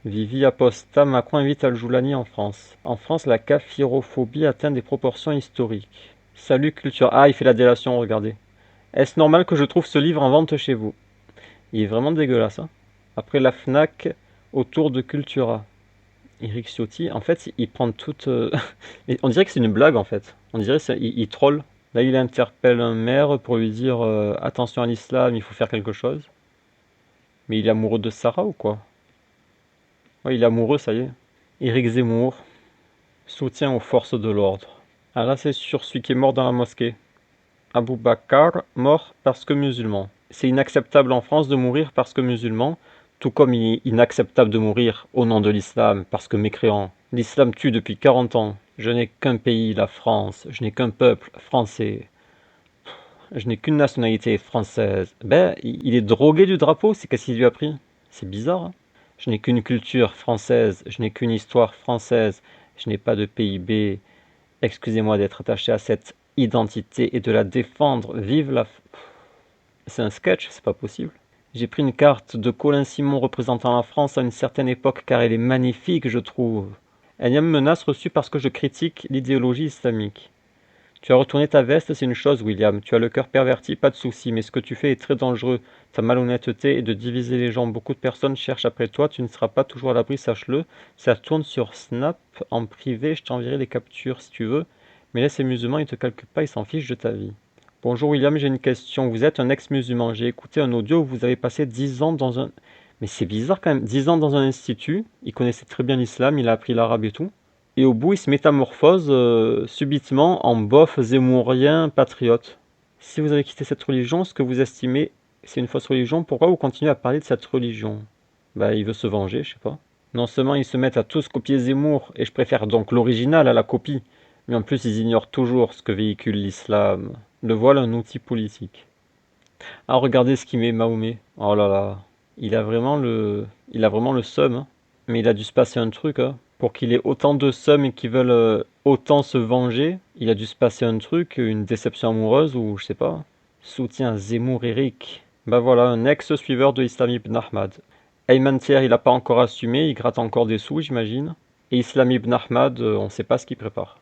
Vivi Aposta, Macron invite Al-Joulani en France. En France, la kafirophobie atteint des proportions historiques. Salut Culture. Ah, il fait la délation, regardez. Est-ce normal que je trouve ce livre en vente chez vous? Il est vraiment dégueulasse. Hein. Après la FNAC, autour de Cultura. Eric Ciotti, en fait, il prend toute... on dirait que c'est une blague, en fait. On dirait qu'il troll. Là, il interpelle un maire pour lui dire attention à l'islam, il faut faire quelque chose. Mais il est amoureux de Sarah ou quoi? Ouais, il est amoureux, ça y est. Éric Zemmour, soutien aux forces de l'ordre. Ah là, c'est sur celui qui est mort dans la mosquée. Abou Bakar, mort parce que musulman. C'est inacceptable en France de mourir parce que musulman, tout comme il est inacceptable de mourir au nom de l'islam parce que mécréant. L'islam tue depuis 40 ans. Je n'ai qu'un pays, la France. Je n'ai qu'un peuple, français. Je n'ai qu'une nationalité, française. Ben, il est drogué du drapeau, c'est qu'est-ce qu'il lui a pris? C'est bizarre, hein. Je n'ai qu'une culture française, je n'ai qu'une histoire française, je n'ai pas de PIB. Excusez-moi d'être attaché à cette identité et de la défendre. Vive la... C'est un sketch, c'est pas possible. J'ai pris une carte de Colin Simon représentant la France à une certaine époque car elle est magnifique, je trouve. Énième menace reçue parce que je critique l'idéologie islamique. Tu as retourné ta veste, c'est une chose, William. Tu as le cœur perverti, pas de souci, mais ce que tu fais est très dangereux. Ta malhonnêteté est de diviser les gens. Beaucoup de personnes cherchent après toi, tu ne seras pas toujours à l'abri, sache-le. Ça tourne sur Snap, en privé, je t'enverrai les captures si tu veux. Mais là, ces musulmans, ils te calculent pas, ils s'en fichent de ta vie. Bonjour William, j'ai une question. Vous êtes un ex-musulman. J'ai écouté un audio où vous avez passé 10 ans dans un... Mais c'est bizarre quand même, 10 ans dans un institut. Il connaissait très bien l'islam, il a appris l'arabe et tout. Et au bout, il se métamorphose subitement en bof zémourien patriote. Si vous avez quitté cette religion, ce que vous estimez, c'est une fausse religion, pourquoi vous continuez à parler de cette religion? Bah, il veut se venger, je sais pas. Non seulement ils se mettent à tous copier Zemmour, et je préfère donc l'original à la copie, Mais en plus, ils ignorent toujours ce que véhicule l'islam. Le voile un outil politique. Ah, regardez ce qu'il met Mahomet. Oh là là. Il a vraiment le seum, hein. Mais il a dû se passer un truc, hein. Pour qu'il ait autant de seum et qu'ils veulent autant se venger, il a dû se passer un truc, une déception amoureuse ou je sais pas. Soutien Zemmour Eric. Bah voilà, un ex-suiveur de Islam ibn Ahmad. Ayman Thier, il a pas encore assumé, il gratte encore des sous, j'imagine. Et Islam ibn Ahmad, on sait pas ce qu'il prépare.